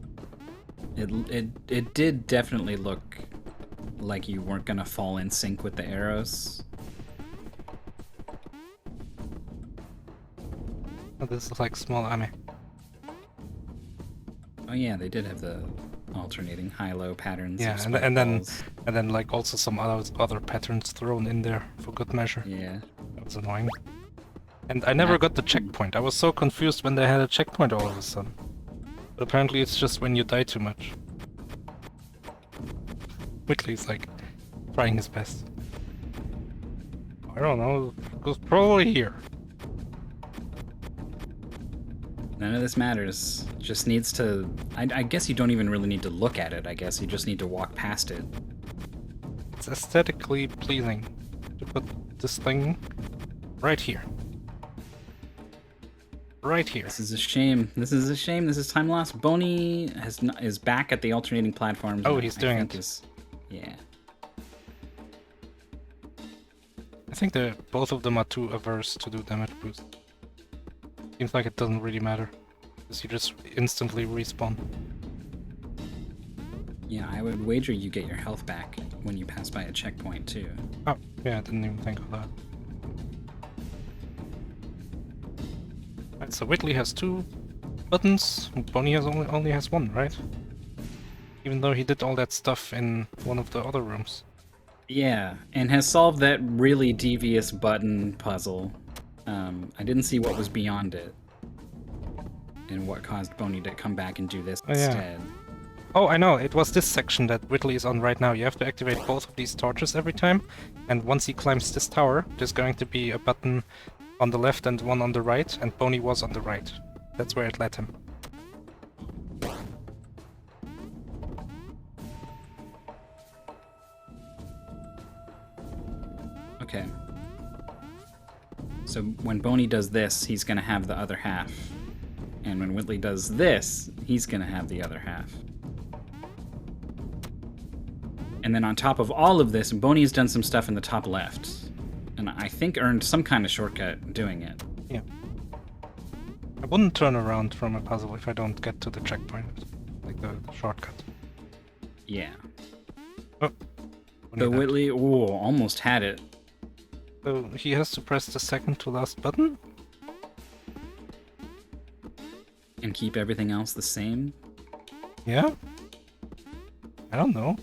It did definitely look like you weren't gonna fall in sync with the arrows. Oh, this is like small army. Oh yeah, they did have the alternating high-low patterns. Yeah, of and balls. then like also some other patterns thrown in there for good measure. Yeah. That was annoying. And I never got the checkpoint. I was so confused when they had a checkpoint all of a sudden. But apparently it's just when you die too much. Whitley's like trying his best. I don't know, it goes probably here. None of this matters. Just needs to... I guess you don't even really need to look at it, I guess. You just need to walk past it. It's aesthetically pleasing to put this thing right here. Right here. This is a shame. This is a shame. This is time lost. Bony is back at the alternating platforms. Oh, he's doing it. Yeah. I think both of them are too averse to do damage boost. Seems like it doesn't really matter, because you just instantly respawn. Yeah, I would wager you get your health back when you pass by a checkpoint too. Oh, yeah, I didn't even think of that. Right, so Whitley has 2 buttons, and Bony only has 1, right? Even though he did all that stuff in one of the other rooms. Yeah, and has solved that really devious button puzzle. I didn't see what was beyond it, and what caused Bony to come back and do this instead. Oh, I know, it was this section that Whitley is on right now. You have to activate both of these torches every time, and once he climbs this tower, there's going to be a button on the left and one on the right, and Bony was on the right. That's where it led him. Okay. So when Bony does this, he's gonna have the other half. And when Whitley does this, he's gonna have the other half. And then on top of all of this, Boney's done some stuff in the top left. And I think earned some kind of shortcut doing it. Yeah. I wouldn't turn around from a puzzle if I don't get to the checkpoint. Like the shortcut. Yeah. Oh. So Whitley, ooh, almost had it. So he has to press the second to last button? And keep everything else the same? Yeah? I don't know.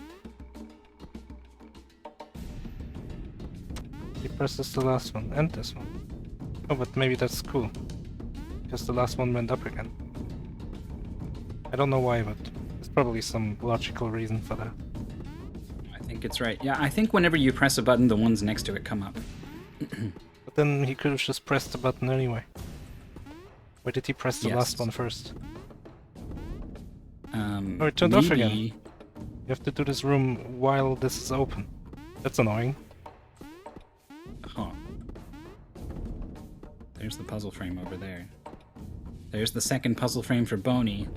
He presses the last one and this one. Oh, but maybe that's cool. Because the last one went up again. I don't know why, but there's probably some logical reason for that. I think it's right. Yeah, I think whenever you press a button, the ones next to it come up. But then he could have just pressed the button anyway. Why did he press the last one first? Oh, it turned off again. You have to do this room while this is open. That's annoying. Huh. There's the puzzle frame over there. There's the second puzzle frame for Bony.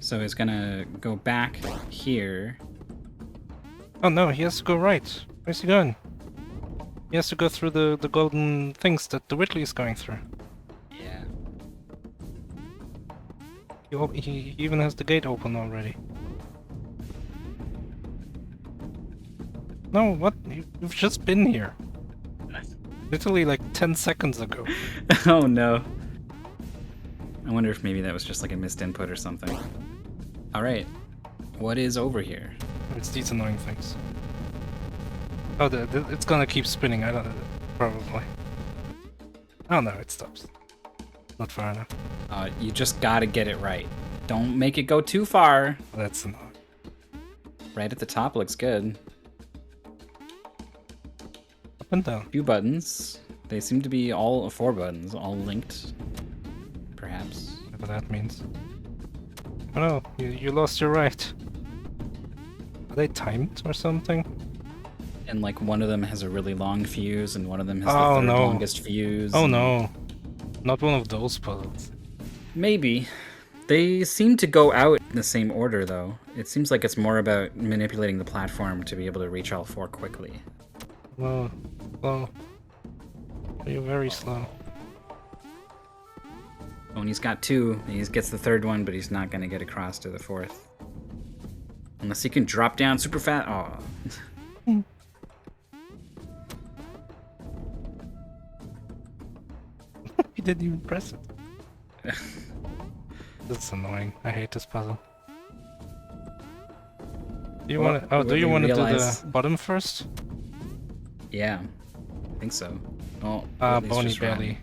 So he's gonna go back here. Oh no, he has to go right. Where's he going? He has to go through the golden things that the Whitley is going through. Yeah. He even has the gate open already. No, what? You've just been here. Literally like 10 seconds ago. Oh no. I wonder if maybe that was just like a missed input or something. Alright. What is over here? It's these annoying things. Oh, it's gonna keep spinning, I don't... probably. Oh no, it stops. Not far enough. You just gotta get it right. Don't make it go too far. That's annoying. Right at the top looks good. Up and down. 2 buttons. They seem to be all 4 buttons, all linked. Perhaps. Whatever that means. Oh no, you lost your right. Are they timed or something? And like one of them has a really long fuse, and one of them has the Oh third no. longest fuse. Oh and- no. Not one of those puzzles. Maybe. They seem to go out in the same order, though. It seems like it's more about manipulating the platform to be able to reach all four quickly. Slow. Slow. You're very slow. Bony's got two. He gets the third one, but he's not going to get across to the fourth. Unless he can drop down super fast. Oh. He didn't even press it. This is annoying. I hate this puzzle. Do you want to? Oh, do you want to do the bottom first? Yeah, I think so. Oh, Bony barely.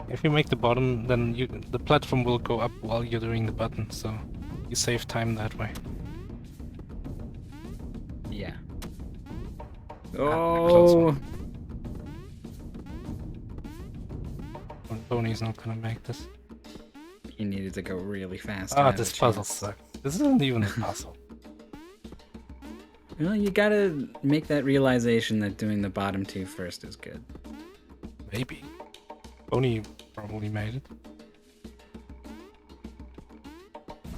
If you make the bottom, then the platform will go up while you're doing the button, so you save time that way. Yeah. close Oh. one. Bony's not gonna make this. He needed to go really fast. Ah, this puzzle sucks. This isn't even a puzzle. Well, you gotta make that realization that doing the bottom two first is good. Maybe. Bony probably made it.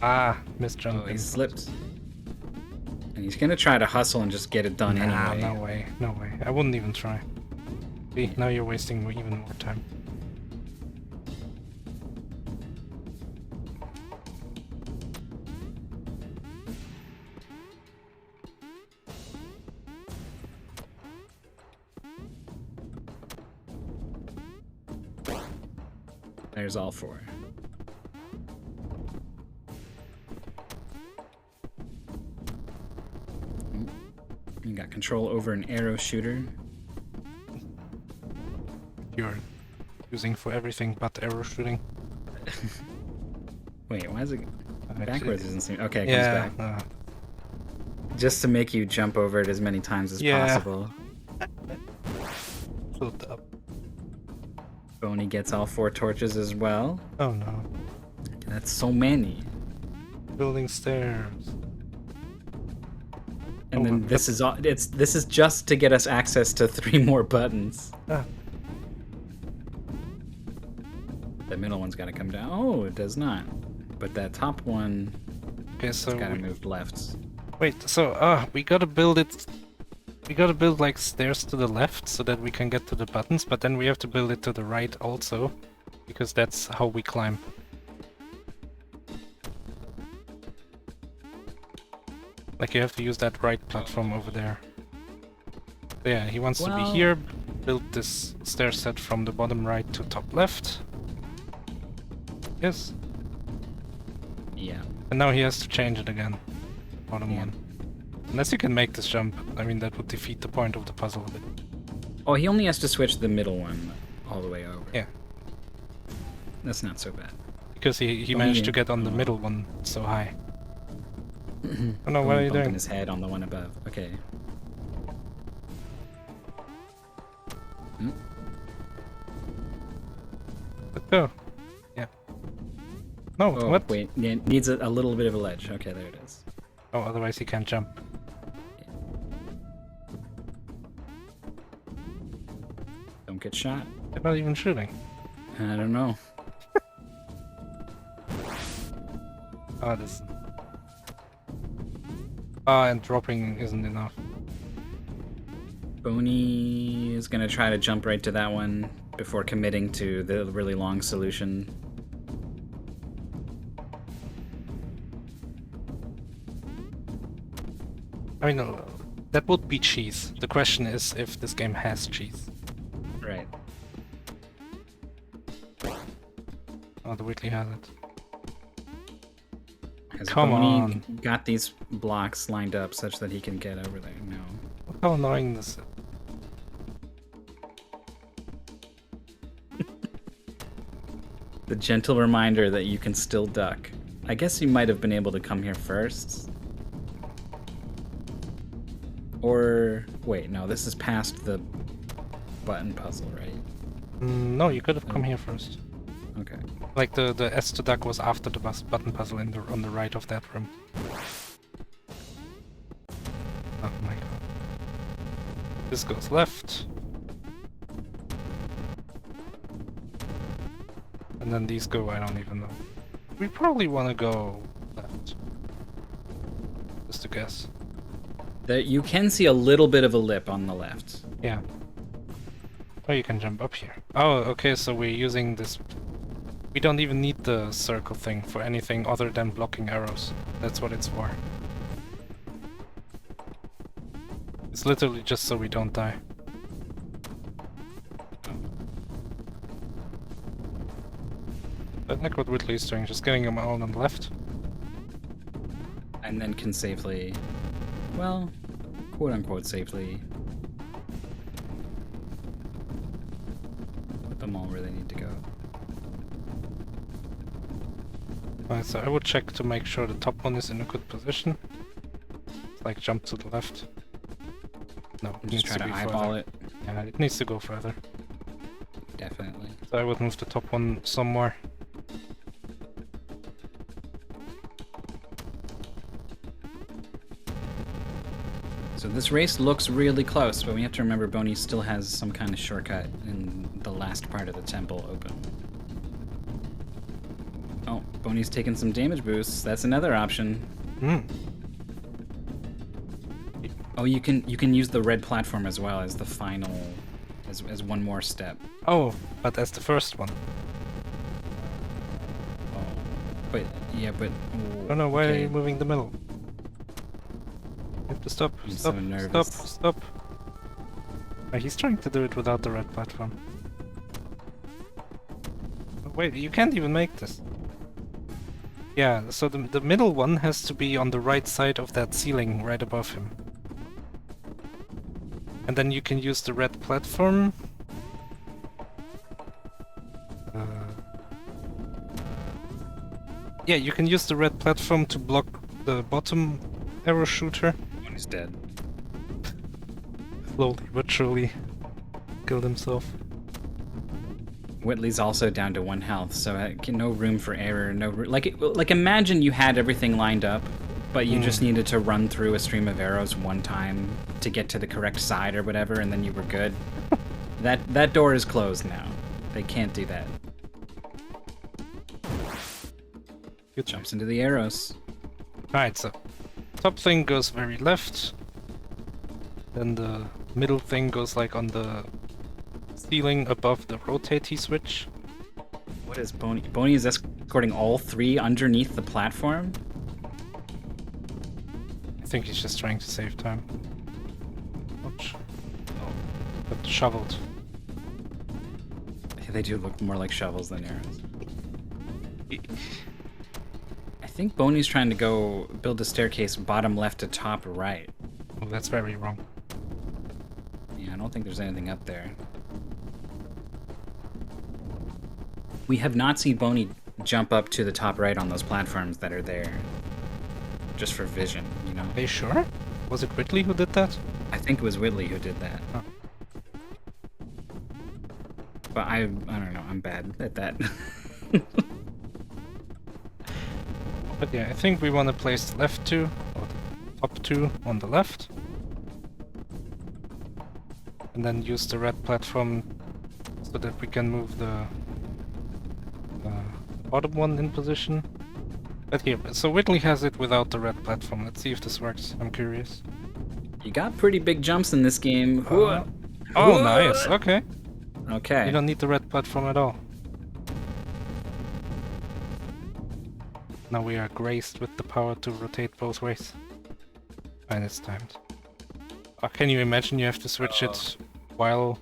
Ah, missed jump. Oh, he slipped. And he's gonna try to hustle and just get it done anyway. No way, no way. I wouldn't even try. See, now you're wasting even more time. There's all four. You got control over an arrow shooter. You're using for everything but arrow shooting. Wait, why is it Actually, backwards? Doesn't seem okay. It yeah. comes back just to make you jump over it as many times as possible. So dumb. Bony gets all four torches as well. Oh no. That's so many. Building stairs. And then this is all. This is just to get us access to 3 more buttons. Ah. The middle one's got to come down. Oh, it does not. But that top one Okay, so got to move left. wait. So we gotta build it. We gotta build like stairs to the left so that we can get to the buttons, but then we have to build it to the right also, because that's how we climb. Like you have to use that right platform over there. So yeah, he wants to be Well- here, build this stair set from the bottom right to top left. Yes. Yeah. And now he has to change it again. Bottom Yeah. one. Unless you can make this jump, I mean that would defeat the point of the puzzle a bit. Oh, he only has to switch the middle one all the way over. Yeah. That's not so bad. Because he Oh, managed yeah. to get on the Oh. middle one so high. Oh no, what are you Bumping doing? his head on the one above. Okay. Let's go. Yeah. No, Oh, what? wait. It needs a little bit of a ledge. Okay, there it is. Oh, otherwise he can't jump. Don't get shot. They're not even shooting. I don't know. Ah, this. Ah, and dropping isn't enough. Bony is gonna try to jump right to that one before committing to the really long solution. I mean, that would be cheese. The question is if this game has cheese. Right. Oh, TheWhitley has it. Has Come Bony on. got these blocks lined up such that he can get over there? No. Look how annoying this is. The gentle reminder that you can still duck. I guess you might have been able to come here first. Or wait, no, this is past the button puzzle, right? No, you could have come here first. Okay. Like the S to duck was after the button puzzle on the right of that room. Oh my god. This goes left. And then these go, I don't even know. We probably want to go left. Just a guess. You can see a little bit of a lip on the left. Yeah. Oh, you can jump up here. Oh, okay, so we're using this... We don't even need the circle thing for anything other than blocking arrows. That's what it's for. It's literally just so we don't die. I like what Whitley is doing, just getting them all on the left. And then can safely, well, quote-unquote safely, put them all where they need to go. Alright, so I would check to make sure the top one is in a good position. Like jump to the left. No, it needs Just try to to be eyeball further. it. Yeah, it needs to go further. Definitely. So I would move the top one some more. So this race looks really close, but we have to remember Bony still has some kind of shortcut in the last part of the temple open. Oh, Bony's taking some damage boosts. That's another option. Hmm. Oh, you can use the red platform as well as the final, as one more step. Oh, but that's the first one. Oh, but yeah, but. Oh no, why are okay. you moving the middle? You have to stop, I'm stop, so nervous. stop. He's trying to do it without the red platform. Oh, wait, you can't even make this. Yeah, so the middle one has to be on the right side of that ceiling right above him. And then you can use the red platform. Yeah, you can use the red platform to block the bottom arrow shooter. Bony's dead. Slowly but surely killed himself. Whitley's also down to 1 health, so no room for error. Like imagine you had everything lined up, but you just needed to run through a stream of arrows one time to get to the correct side or whatever, and then you were good. That door is closed now. They can't do that. Good Jumps into the arrows. Alright, so top thing goes very left. Then the middle thing goes like on the ceiling above the rotatey switch. What is Bony? Bony is escorting all 3 underneath the platform? I think he's just trying to save time. Ouch. Oh, but shoveled. Yeah, they do look more like shovels than arrows. I think Bony's trying to go build a staircase bottom left to top right. Oh, that's very wrong. Yeah, I don't think there's anything up there. We have not seen Bony jump up to the top right on those platforms that are there. Just for vision, you know? Are you sure? Was it Whitley who did that? I think it was Whitley who did that. Oh. But I don't know, I'm bad at that. But yeah, I think we want to place the left 2, or the top 2 on the left. And then use the red platform so that we can move the bottom one in position. But here, so Whitley has it without the red platform. Let's see if this works. I'm curious. You got pretty big jumps in this game. Oh, nice. Okay. Okay. You don't need the red platform at all. Now we are graced with the power to rotate both ways. And it's timed. Can you imagine you have to switch it while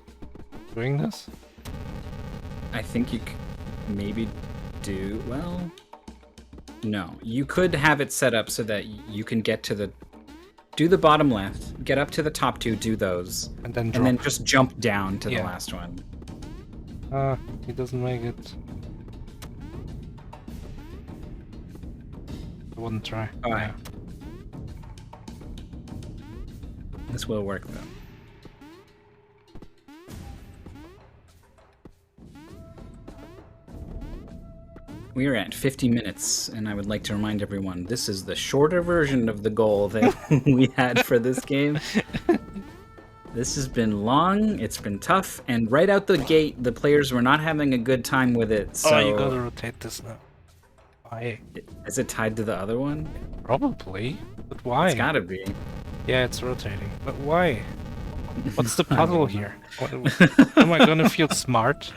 doing this? I think you maybe do, well... No, you could have it set up so that you can get to do the bottom left, get up to the top 2, do those, And then drop. and then just jump down to the Yeah. last one. He doesn't make it. I wouldn't try. Alright. This will work though. We are at 50 minutes, and I would like to remind everyone this is the shorter version of the goal that we had for this game. This has been long, it's been tough, and right out the gate, the players were not having a good time with it. So Oh, you gotta rotate this now. Why? Is it tied to the other one? Probably. But why? It's gotta be. Yeah, it's rotating. But why? What's the puzzle here? Am I gonna feel smart?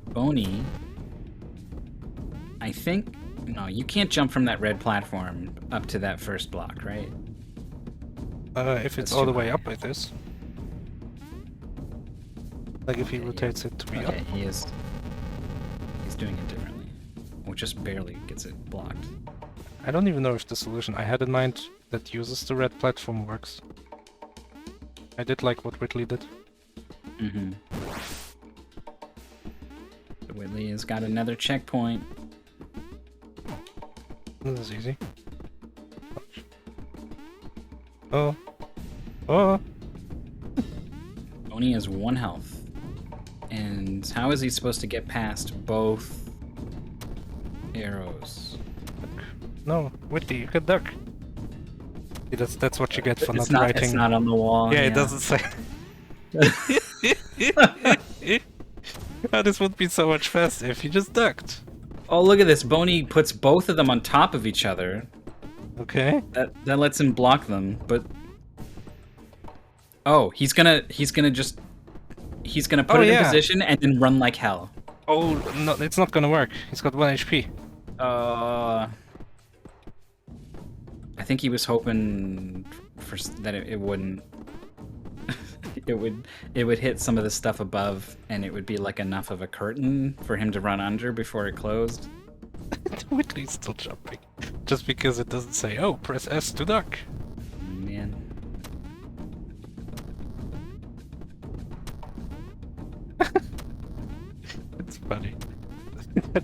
Bony, I think... No, you can't jump from that red platform up to that first block, right? If it's all the way up like this. Like if he rotates it to be up. Okay, he's doing it differently. Or just barely gets it blocked. I don't even know if the solution I had in mind that uses the red platform works. I did like what Whitley did. Mm-hmm. Whitley has got another checkpoint. This is easy. Oh. Oh. Bony has 1 health. And how is he supposed to get past both arrows? No, Whitley, you can duck. See, that's what you get for not writing. It's not on the wall. Yeah, it doesn't say. Oh, this would be so much faster if you just ducked. Oh, look at this. Bony puts both of them on top of each other. Okay. That lets him block them, but... Oh, he's gonna put it in position and then run like hell. Oh, no, it's not gonna work. He's got 1 HP. I think he was hoping that it wouldn't... it would hit some of the stuff above, and it would be like enough of a curtain for him to run under before it closed. Whitley's still jumping. Just because it doesn't say, oh, press S to duck. Man. It's funny.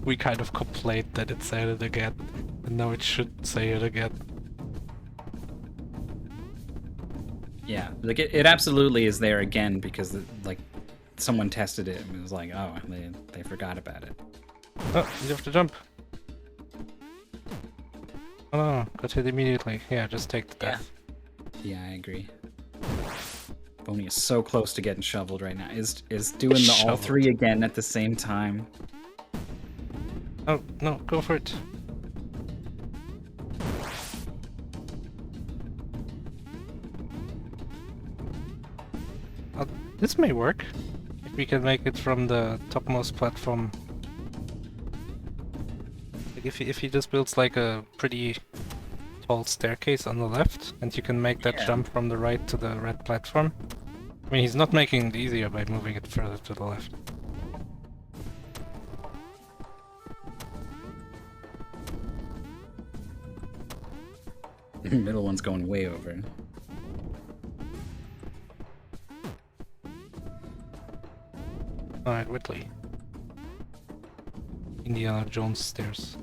We kind of complained that it said it again, and now it should say it again. Yeah, like it absolutely is there again because like someone tested it and it was like, oh, they forgot about it. Oh, you have to jump. Oh no, got hit immediately. Yeah, just take the death. Yeah, I agree. Bony is so close to getting shoveled right now. Is doing the all 3 again at the same time. Oh, no, go for it. This may work. If we can make it from the topmost platform. Like if he just builds like a pretty tall staircase on the left, and you can make that jump from the right to the red platform. I mean, he's not making it easier by moving it further to the left. The middle one's going way over. Alright, Whitley. Indiana Jones stairs.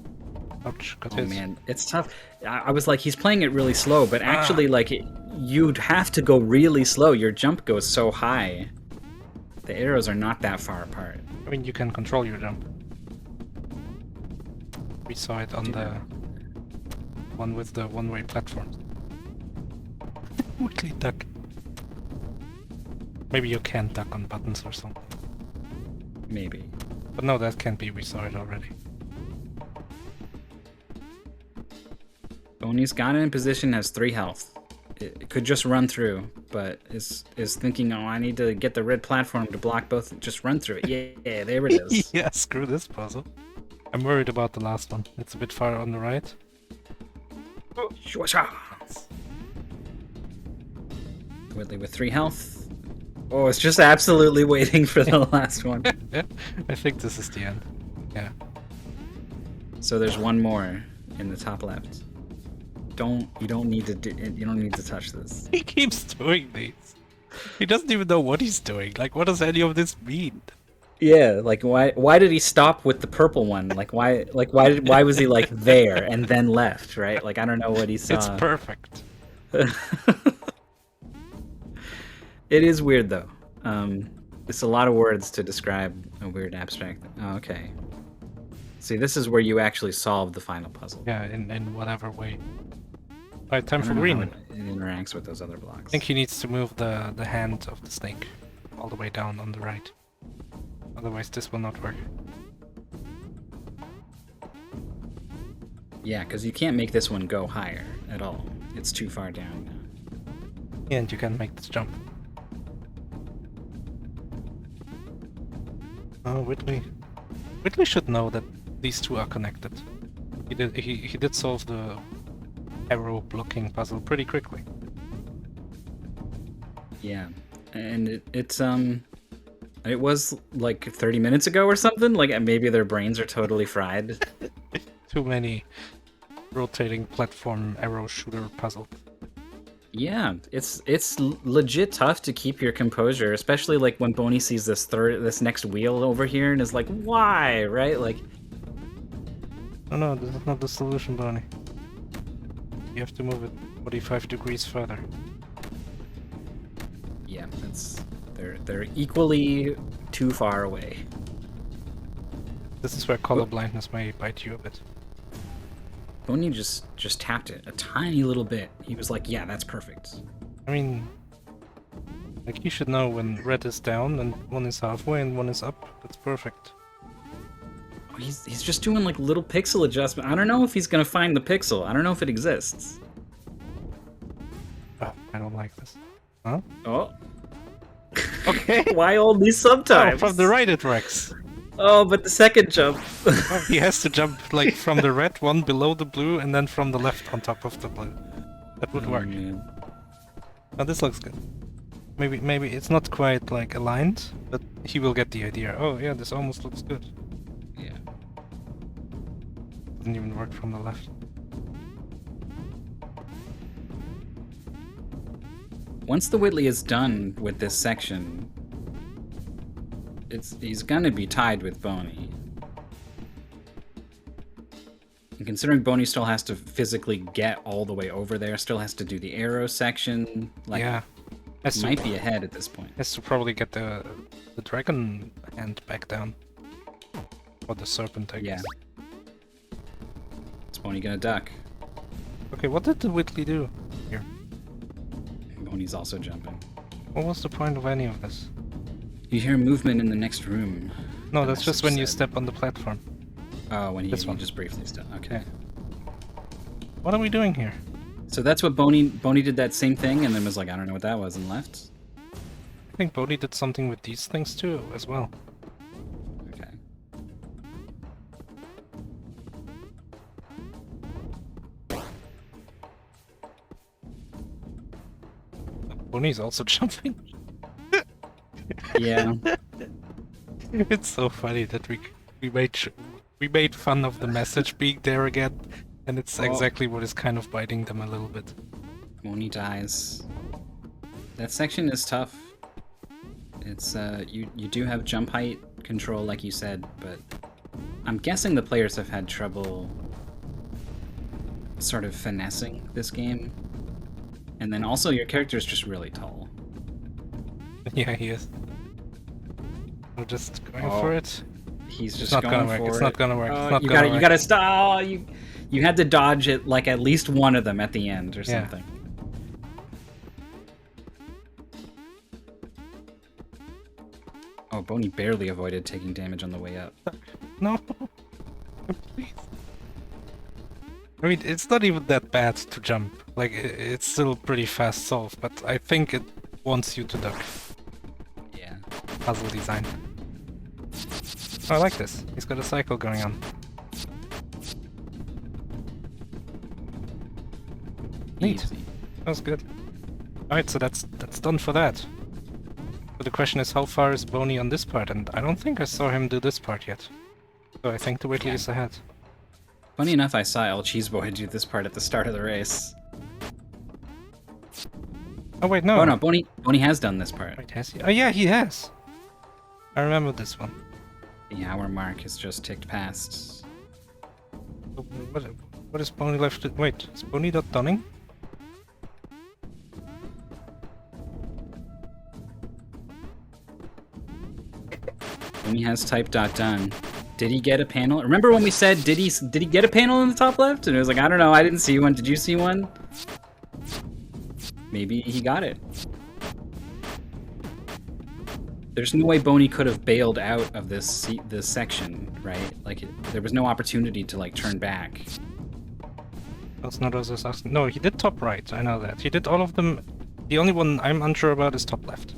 Ouch, got his. Oh man, it's tough. I was like, he's playing it really slow, but actually, you'd have to go really slow. Your jump goes so high. The arrows are not that far apart. I mean, you can control your jump. We saw it on the one with the one-way platforms. Whitley duck. Maybe you can't duck on buttons or something. Maybe. But no, that can't be. We saw it already. Bony's got it in position, has 3 health. It could just run through, but is thinking, oh, I need to get the red platform to block both. Just run through it. Yeah, there it is. Yeah, screw this puzzle. I'm worried about the last one. It's a bit far on the right. Whitley with 3 health. Oh, it's just absolutely waiting for the last one. Yeah, I think this is the end. Yeah. So there's one more in the top left. You don't need to touch this. He keeps doing these. He doesn't even know what he's doing. Like, what does any of this mean? Yeah, like why did he stop with the purple one? Why was he like there and then left, right? Like I don't know what he saw. It's perfect. It is weird though. It's a lot of words to describe a weird abstract. Oh, okay. See, this is where you actually solve the final puzzle. Yeah, in whatever way. Alright, time I for don't know how green. it interacts with those other blocks. I think he needs to move the hand of the snake all the way down on the right. Otherwise this will not work. Yeah, because you can't make this one go higher at all. It's too far down now. Yeah, and you can make this jump. Oh, Whitley. Whitley should know that these two are connected. He did solve the arrow blocking puzzle pretty quickly. Yeah, and it was like 30 minutes ago or something. Like maybe their brains are totally fried. Too many rotating platform arrow shooter puzzle. Yeah, it's legit tough to keep your composure, especially like when Bony sees this next wheel over here and is like, "Why?" Right? Like, Oh no, this is not the solution, Bony. You have to move it 45 degrees further. yeah, they're equally too far away. This is where color blindness may bite you a bit. Bony just tapped it a tiny little bit. He was like, "Yeah, that's perfect." I mean, like you should know when red is down and one is halfway and one is up. That's perfect. Oh, he's just doing like little pixel adjustment. I don't know if he's gonna find the pixel. I don't know if it exists. Oh, I don't like this. Huh? Oh, Okay. why all these Oh, sometimes? from the right it works. Oh, but the second jump. Oh, he has to jump like from the red one below the blue and then from the left on top of the blue. That would work. Man. Now this looks good. Maybe it's not quite like aligned, but he will get the idea. Oh yeah, this almost looks good. Yeah. Doesn't even work from the left. Once the Whitley is done with this section, he's gonna be tied with Bony. And considering Bony still has to physically get all the way over there, still has to do the arrow section, like, Yeah. Has he to, might be ahead at this point. has to probably get the dragon hand back down. Or the serpent, I Yeah. guess. Is Bony gonna duck? Okay, what did the Whitley do here? Bony's also jumping. What was the point of any of this? You hear movement in the next room. No, the that's just message when you said. step on the platform. Oh, when This you one. just briefly step. Okay. Yeah. What are we doing here? So that's what Bony did that same thing and then was like, I don't know what that was, and left. I think Bony did something with these things too, as well. Okay. Bony's also jumping. Yeah. It's so funny that we made fun of the message being there again, and it's Oh. exactly what is kind of biting them a little bit. Bony dies. That section is tough. It's you do have jump height control like you said, but I'm guessing the players have had trouble sort of finessing this game. And then also your character is just really tall. Yeah, he is. We're just going Oh. for it. He's just It's not going gonna work. for It's it. not gonna work. Oh, It's not you gonna gotta work. you gotta stop. Oh, you had to dodge it like at least one of them at the end or Yeah. something. Oh, Bony barely avoided taking damage on the way up. No. Please. I mean, it's not even that bad to jump. Like, it's still pretty fast solve, but I think it wants you to duck. Yeah. Puzzle design. Oh, I like this. He's got a cycle going on. Neat. Easy. That was good. Alright, so that's done for that. But the question is, how far is Bony on this part? And I don't think I saw him do this part yet. So I think TheWhitley Yeah. is ahead. Funny enough, I saw Lcheeseboy do this part at the start of the race. Oh wait, no. Oh no, Bony has done this part. Wait, has he? Oh yeah, he has. I remember this one. The hour mark has just ticked past. What is Bony left to... Wait, is Bony not dunning? Bony has typed .done. Did he get a panel? Remember when we said, did he get a panel in the top left? And it was like, I don't know, I didn't see one. Did you see one? Maybe he got it. There's no way Bony could have bailed out of this section, right? Like, there was no opportunity to, like, turn back. That's not what I was asking. No, he did top right, I know that. He did all of them. The only one I'm unsure about is top left.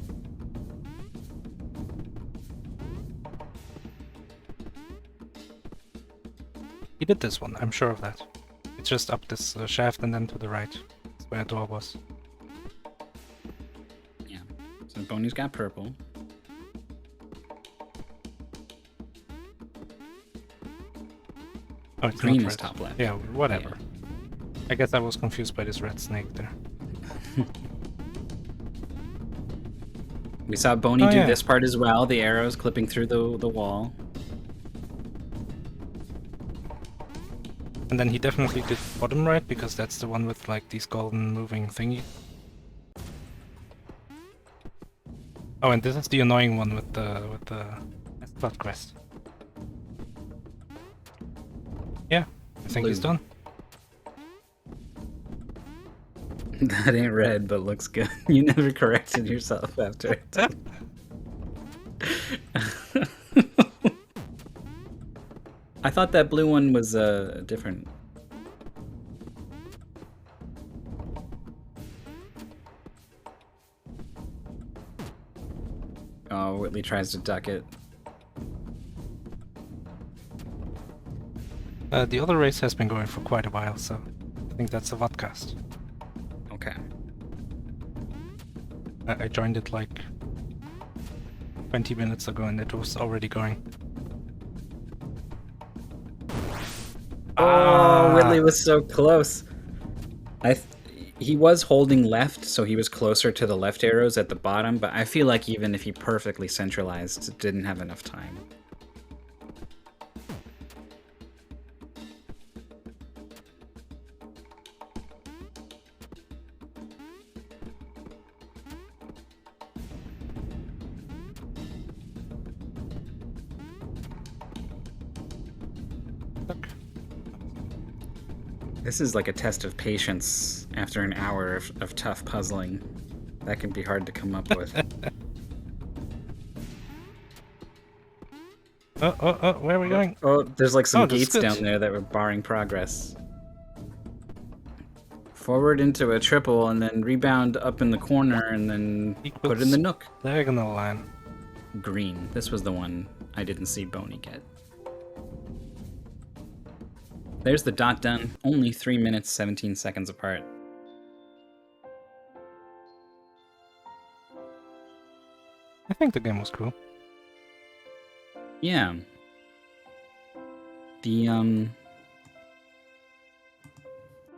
He did this one, I'm sure of that. It's just up this shaft and then to the right. That's where a door was. Yeah. So Bony's got purple. Oh, it's Green not is red. top left. Yeah, whatever. Yeah. I guess I was confused by this red snake there. We saw Bony do this part as well, the arrows clipping through the wall. And then he definitely did bottom right, because that's the one with like these golden moving thingy. Oh, and this is the annoying one with the plot quest. Yeah, I think he's done. That ain't red, but looks good. You never corrected yourself after it. I thought that blue one was different. Oh, Whitley tries to duck it. The other race has been going for quite a while, so I think that's a vodcast. Okay. I joined it like 20 minutes ago and it was already going. Oh, Whitley was so close. He was holding left, so he was closer to the left arrows at the bottom, but I feel like even if he perfectly centralized, it didn't have enough time. This is like a test of patience after an hour of tough puzzling. That can be hard to come up with. Where are we going? Oh, there's like some gates good. down there that were barring progress. Forward into a triple and then rebound up in the corner and then put it in the nook. Diagonal line. Green. This was the one I didn't see Bony get. There's the dot done. Only 3 minutes, 17 seconds apart. I think the game was cool. Yeah. The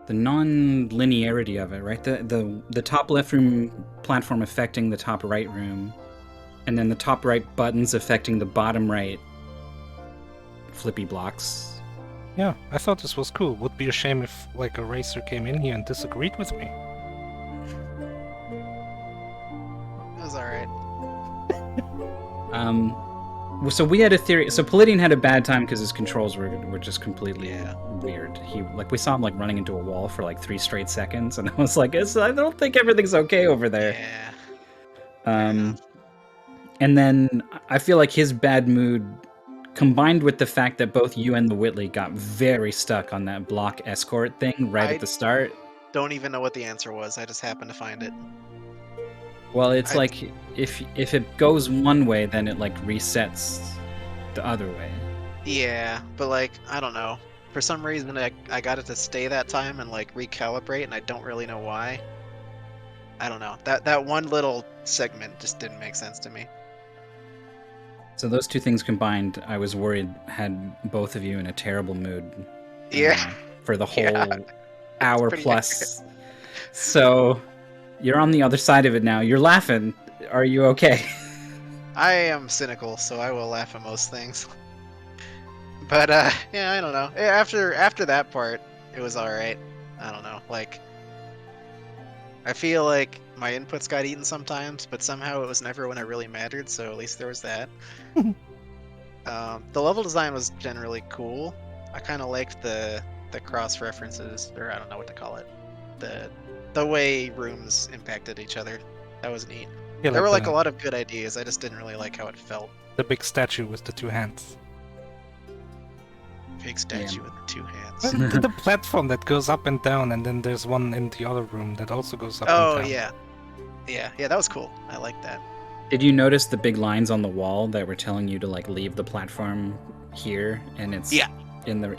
non-linearity of it, right? The top left room platform affecting the top right room, and then the top right buttons affecting the bottom right flippy blocks. Yeah, I thought this was cool. Would be a shame if like a racer came in here and disagreed with me. It was alright. So we had a theory. So Palidian had a bad time because his controls were just completely weird. We saw him like running into a wall for like 3 straight seconds, and I was like, I don't think everything's okay over there. Yeah. And then I feel like his bad mood, combined with the fact that both you and TheWhitley got very stuck on that block escort thing at the start. Don't even know what the answer was. I just happened to find it. Well, it's like if it goes one way, then it like resets the other way. Yeah, but like I don't know. For some reason, I got it to stay that time and like recalibrate, and I don't really know why. I don't know. That one little segment just didn't make sense to me. So those two things combined, I was worried had both of you in a terrible mood. Yeah. For the whole hour plus. Accurate. So you're on the other side of it now. You're laughing. Are you okay? I am cynical, so I will laugh at most things. But yeah, I don't know. After that part, it was all right. I don't know. Like, I feel like my inputs got eaten sometimes, but somehow it was never when it really mattered. So at least there was that. The level design was generally cool. I kind of liked the cross references, or I don't know what to call it. The way rooms impacted each other. That was neat. Yeah, There were like a the, lot of good ideas. I just didn't really like how it felt. the big statue with the two hands. Big statue with two hands. The platform that goes up and down, and then there's one in the other room that also goes up Oh and down. yeah. That was cool. I like that. Did you notice the big lines on the wall that were telling you to like leave the platform here, and it's in the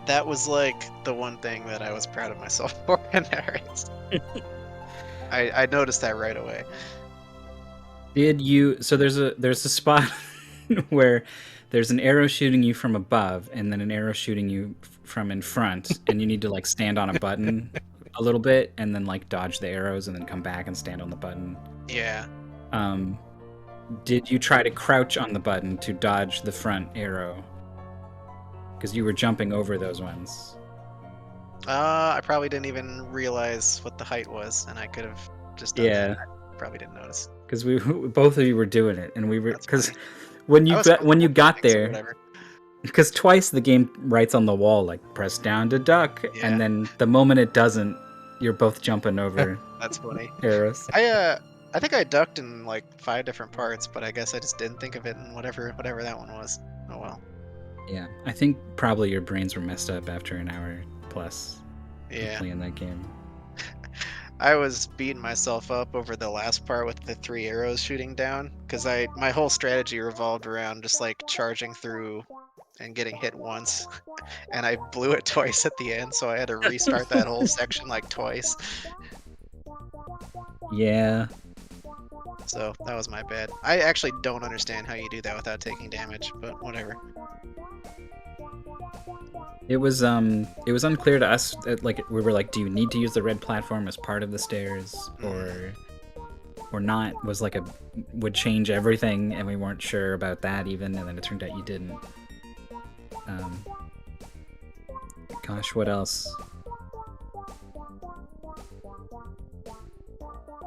That was like the one thing that I was proud of myself for in that race. I noticed that right away. Did you? So there's a spot where there's an arrow shooting you from above, and then an arrow shooting you from in front, and you need to like stand on a button a little bit, and then like dodge the arrows, and then come back and stand on the button. Yeah. Did you try to crouch on the button to dodge the front arrow? Because you were jumping over those ones. I probably didn't even realize what the height was, and I could have just done that. I probably didn't notice. Because we both of you were doing it, and we were That's because funny. when I you was when you comfortable got with things or there, whatever. because twice the game writes on the wall like press down to duck, Yeah. and then the moment it doesn't, you're both jumping over That's funny. arrows. I think I ducked in like 5 different parts, but I guess I just didn't think of it in whatever that one was. Oh well. Yeah, I think probably your brains were messed up after an hour plus Yeah. playing that game. I was beating myself up over the last part with the 3 arrows shooting down, because my whole strategy revolved around just like charging through and getting hit once, and I blew it twice at the end, so I had to restart that whole section like twice. Yeah, So that was my bad. I actually don't understand how you do that without taking damage, but whatever. it was unclear to us. Like we were like, do you need to use the red platform as part of the stairs, or not? Was like would change everything, and we weren't sure about that even. And then it turned out you didn't. Gosh, what else?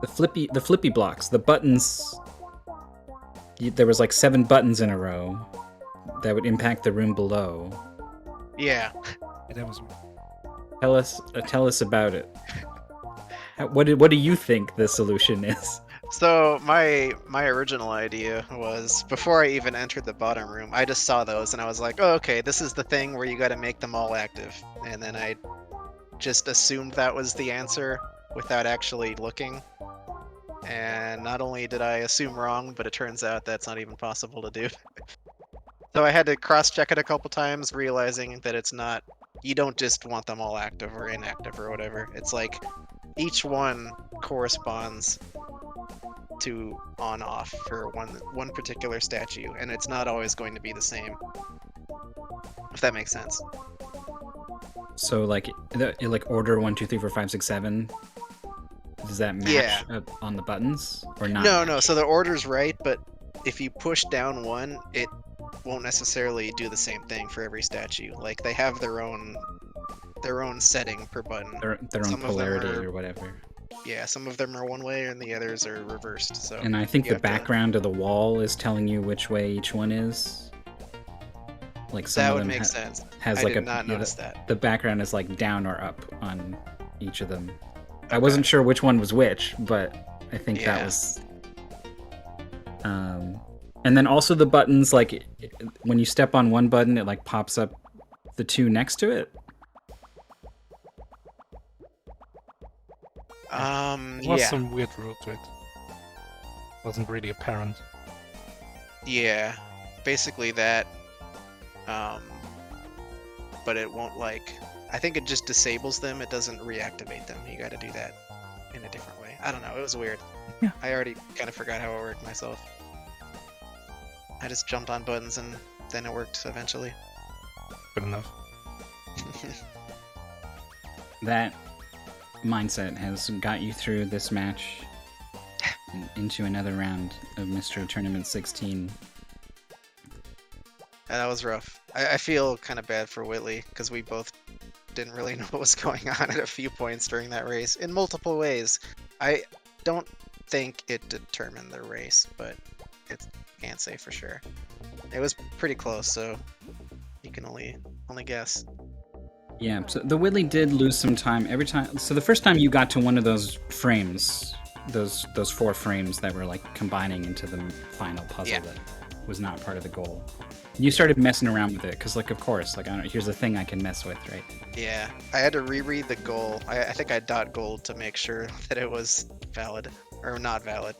The flippy blocks, the buttons. There was like 7 buttons in a row that would impact the room below. Yeah. That was Tell us about it. What do you think the solution is? So my original idea was, before I even entered the bottom room, I just saw those and I was like, oh, okay, this is the thing where you got to make them all active. And then I just assumed that was the answer without actually looking. And not only did I assume wrong, but it turns out that's not even possible to do. So I had to cross-check it a couple times, realizing that it's not, you don't just want them all active or inactive or whatever. It's like each one corresponds to on-off for one particular statue, and it's not always going to be the same. If that makes sense. So like order 1, 2, 3, 4, 5, 6, 7. Does that match on the buttons or not? No. So the order's right, but if you push down one, it won't necessarily do the same thing for every statue. Like they have their own setting per button. Their own polarity or whatever. Yeah, some of them are one way and the others are reversed. So. And I think the background of the wall is telling you which way each one is. Like some that of would them make sense. Has I like did not notice that. The background is like down or up on each of them. Okay. I wasn't sure which one was which, but I think that was. And then also the buttons, like when you step on one button, it like pops up the 2 next to it. There was some weird rule to it. Wasn't really apparent. Yeah, basically that. But it won't like. I think it just disables them. It doesn't reactivate them. You got to do that in a different way. I don't know. It was weird. Yeah. I already kind of forgot how it worked myself. I just jumped on buttons and then it worked eventually. Good enough. That mindset has got you through this match and into another round of Mr. Tournament 16. That was rough. I feel kind of bad for Whitley because we both didn't really know what was going on at a few points during that race in multiple ways. I don't think it determined the race, but it can't say for sure. It was pretty close, so you can only guess. Yeah, so the Whitley did lose some time every time. So the first time you got to one of those frames, those 4 frames that were like combining into the final puzzle that was not part of the goal, you started messing around with it because, like, of course, like, I don't know, here's a thing I can mess with, right? Yeah, I had to reread the goal. I think I dot gold to make sure that it was valid or not valid.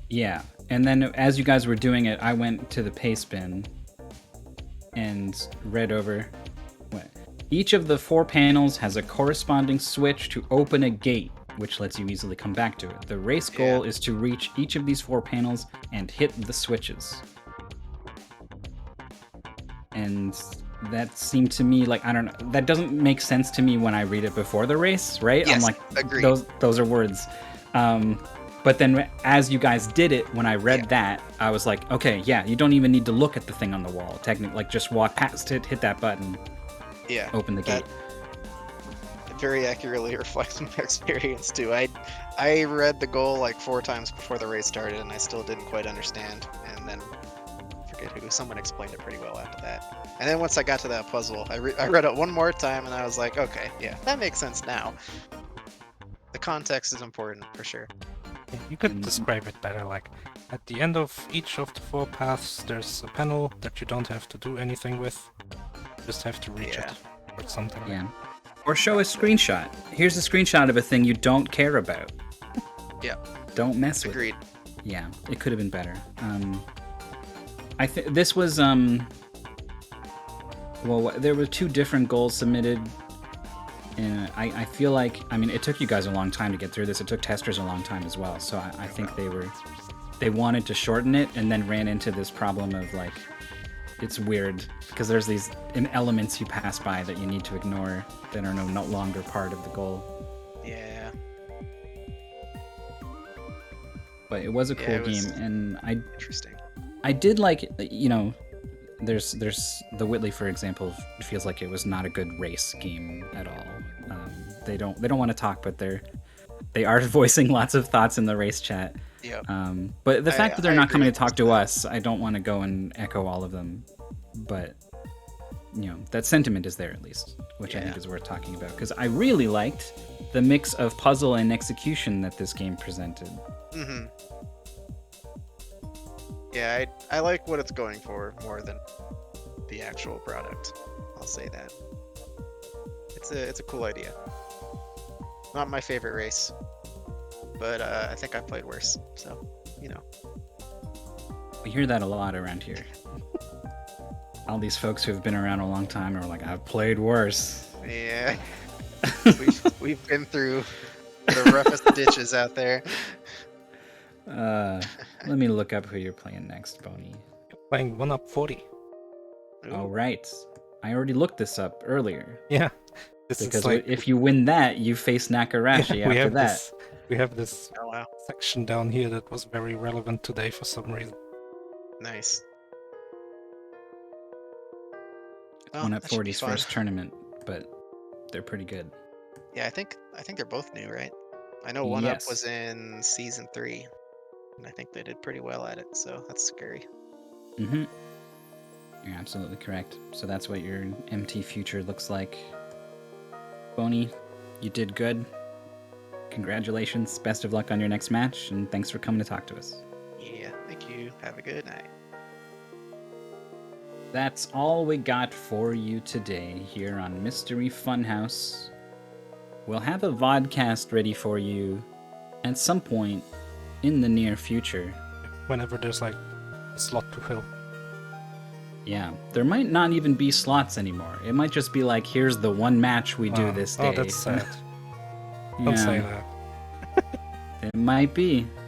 Yeah, and then as you guys were doing it, I went to the paste bin and read over. What? Each of the 4 panels has a corresponding switch to open a gate, which lets you easily come back to it. The race goal is to reach each of these 4 panels and hit the switches. And that seemed to me like, I don't know, that doesn't make sense to me when I read it before the race, right? Yes, I'm like, agreed. Those are words. But then as you guys did it, when I read that, I was like, okay, yeah, you don't even need to look at the thing on the wall. Technically, like, just walk past it, hit that button, open the gate. It very accurately reflects my experience too. I read the goal like 4 times before the race started, and I still didn't quite understand. And then I forget who, someone explained it pretty well after that. And then once I got to that puzzle, I read it one more time, and I was like, okay, yeah, that makes sense now. The context is important for sure. You could describe it better, like, at the end of each of the 4 paths, there's a panel that you don't have to do anything with. You just have to reach it, or something. Yeah. Or show a screenshot. Here's a screenshot of a thing you don't care about. Yeah. Don't mess with Agreed. it. Yeah, it could have been better. I think this was, well, there were 2 different goals submitted. And I feel like, I mean, it took you guys a long time to get through this. It took testers a long time as well. So I think they wanted to shorten it and then ran into this problem of, like, it's weird because there's these elements you pass by that you need to ignore that are no longer part of the goal. Yeah. But it was a cool game, and Interesting. I did like, you know, there's the Whitley, for example, feels like it was not a good race game at all. They don't want to talk, but they are voicing lots of thoughts in the race chat. Yeah. But the fact that they're not coming to talk to that. us, I don't want to go and echo all of them. But, you know, that sentiment is there at least, which I think is worth talking about. Because I really liked the mix of puzzle and execution that this game presented. Mm-hmm. Yeah, I like what it's going for more than the actual product. I'll say that. It's a cool idea. Not my favorite race, but I think I played worse. So, you know. We hear that a lot around here. All these folks who have been around a long time are like, I've played worse. Yeah. we've been through the roughest ditches out there. Let me look up who you're playing next, Bony. Playing 1-Up-40. Oh, right. I already looked this up earlier. Yeah. This Because is like, if you win that, you face Nakarashi after that. We have this Oh wow. section down here that was very relevant today for some reason. Nice. It's 1-Up-40's first tournament, but they're pretty good. Yeah, I think they're both new, right? I know 1-Up was in season 3, and I think they did pretty well at it, so that's scary. Mm-hmm. You're absolutely correct. So that's what your MT future looks like. Bony, you did good. Congratulations. Best of luck on your next match, and thanks for coming to talk to us. Yeah, thank you. Have a good night. That's all we got for you today here on Mystery Funhouse. We'll have a vodcast ready for you at some point in the near future. Whenever there's like a slot to fill. Yeah, there might not even be slots anymore. It might just be like, here's the one match we do this day. Oh, that's sad. Don't say that. It might be.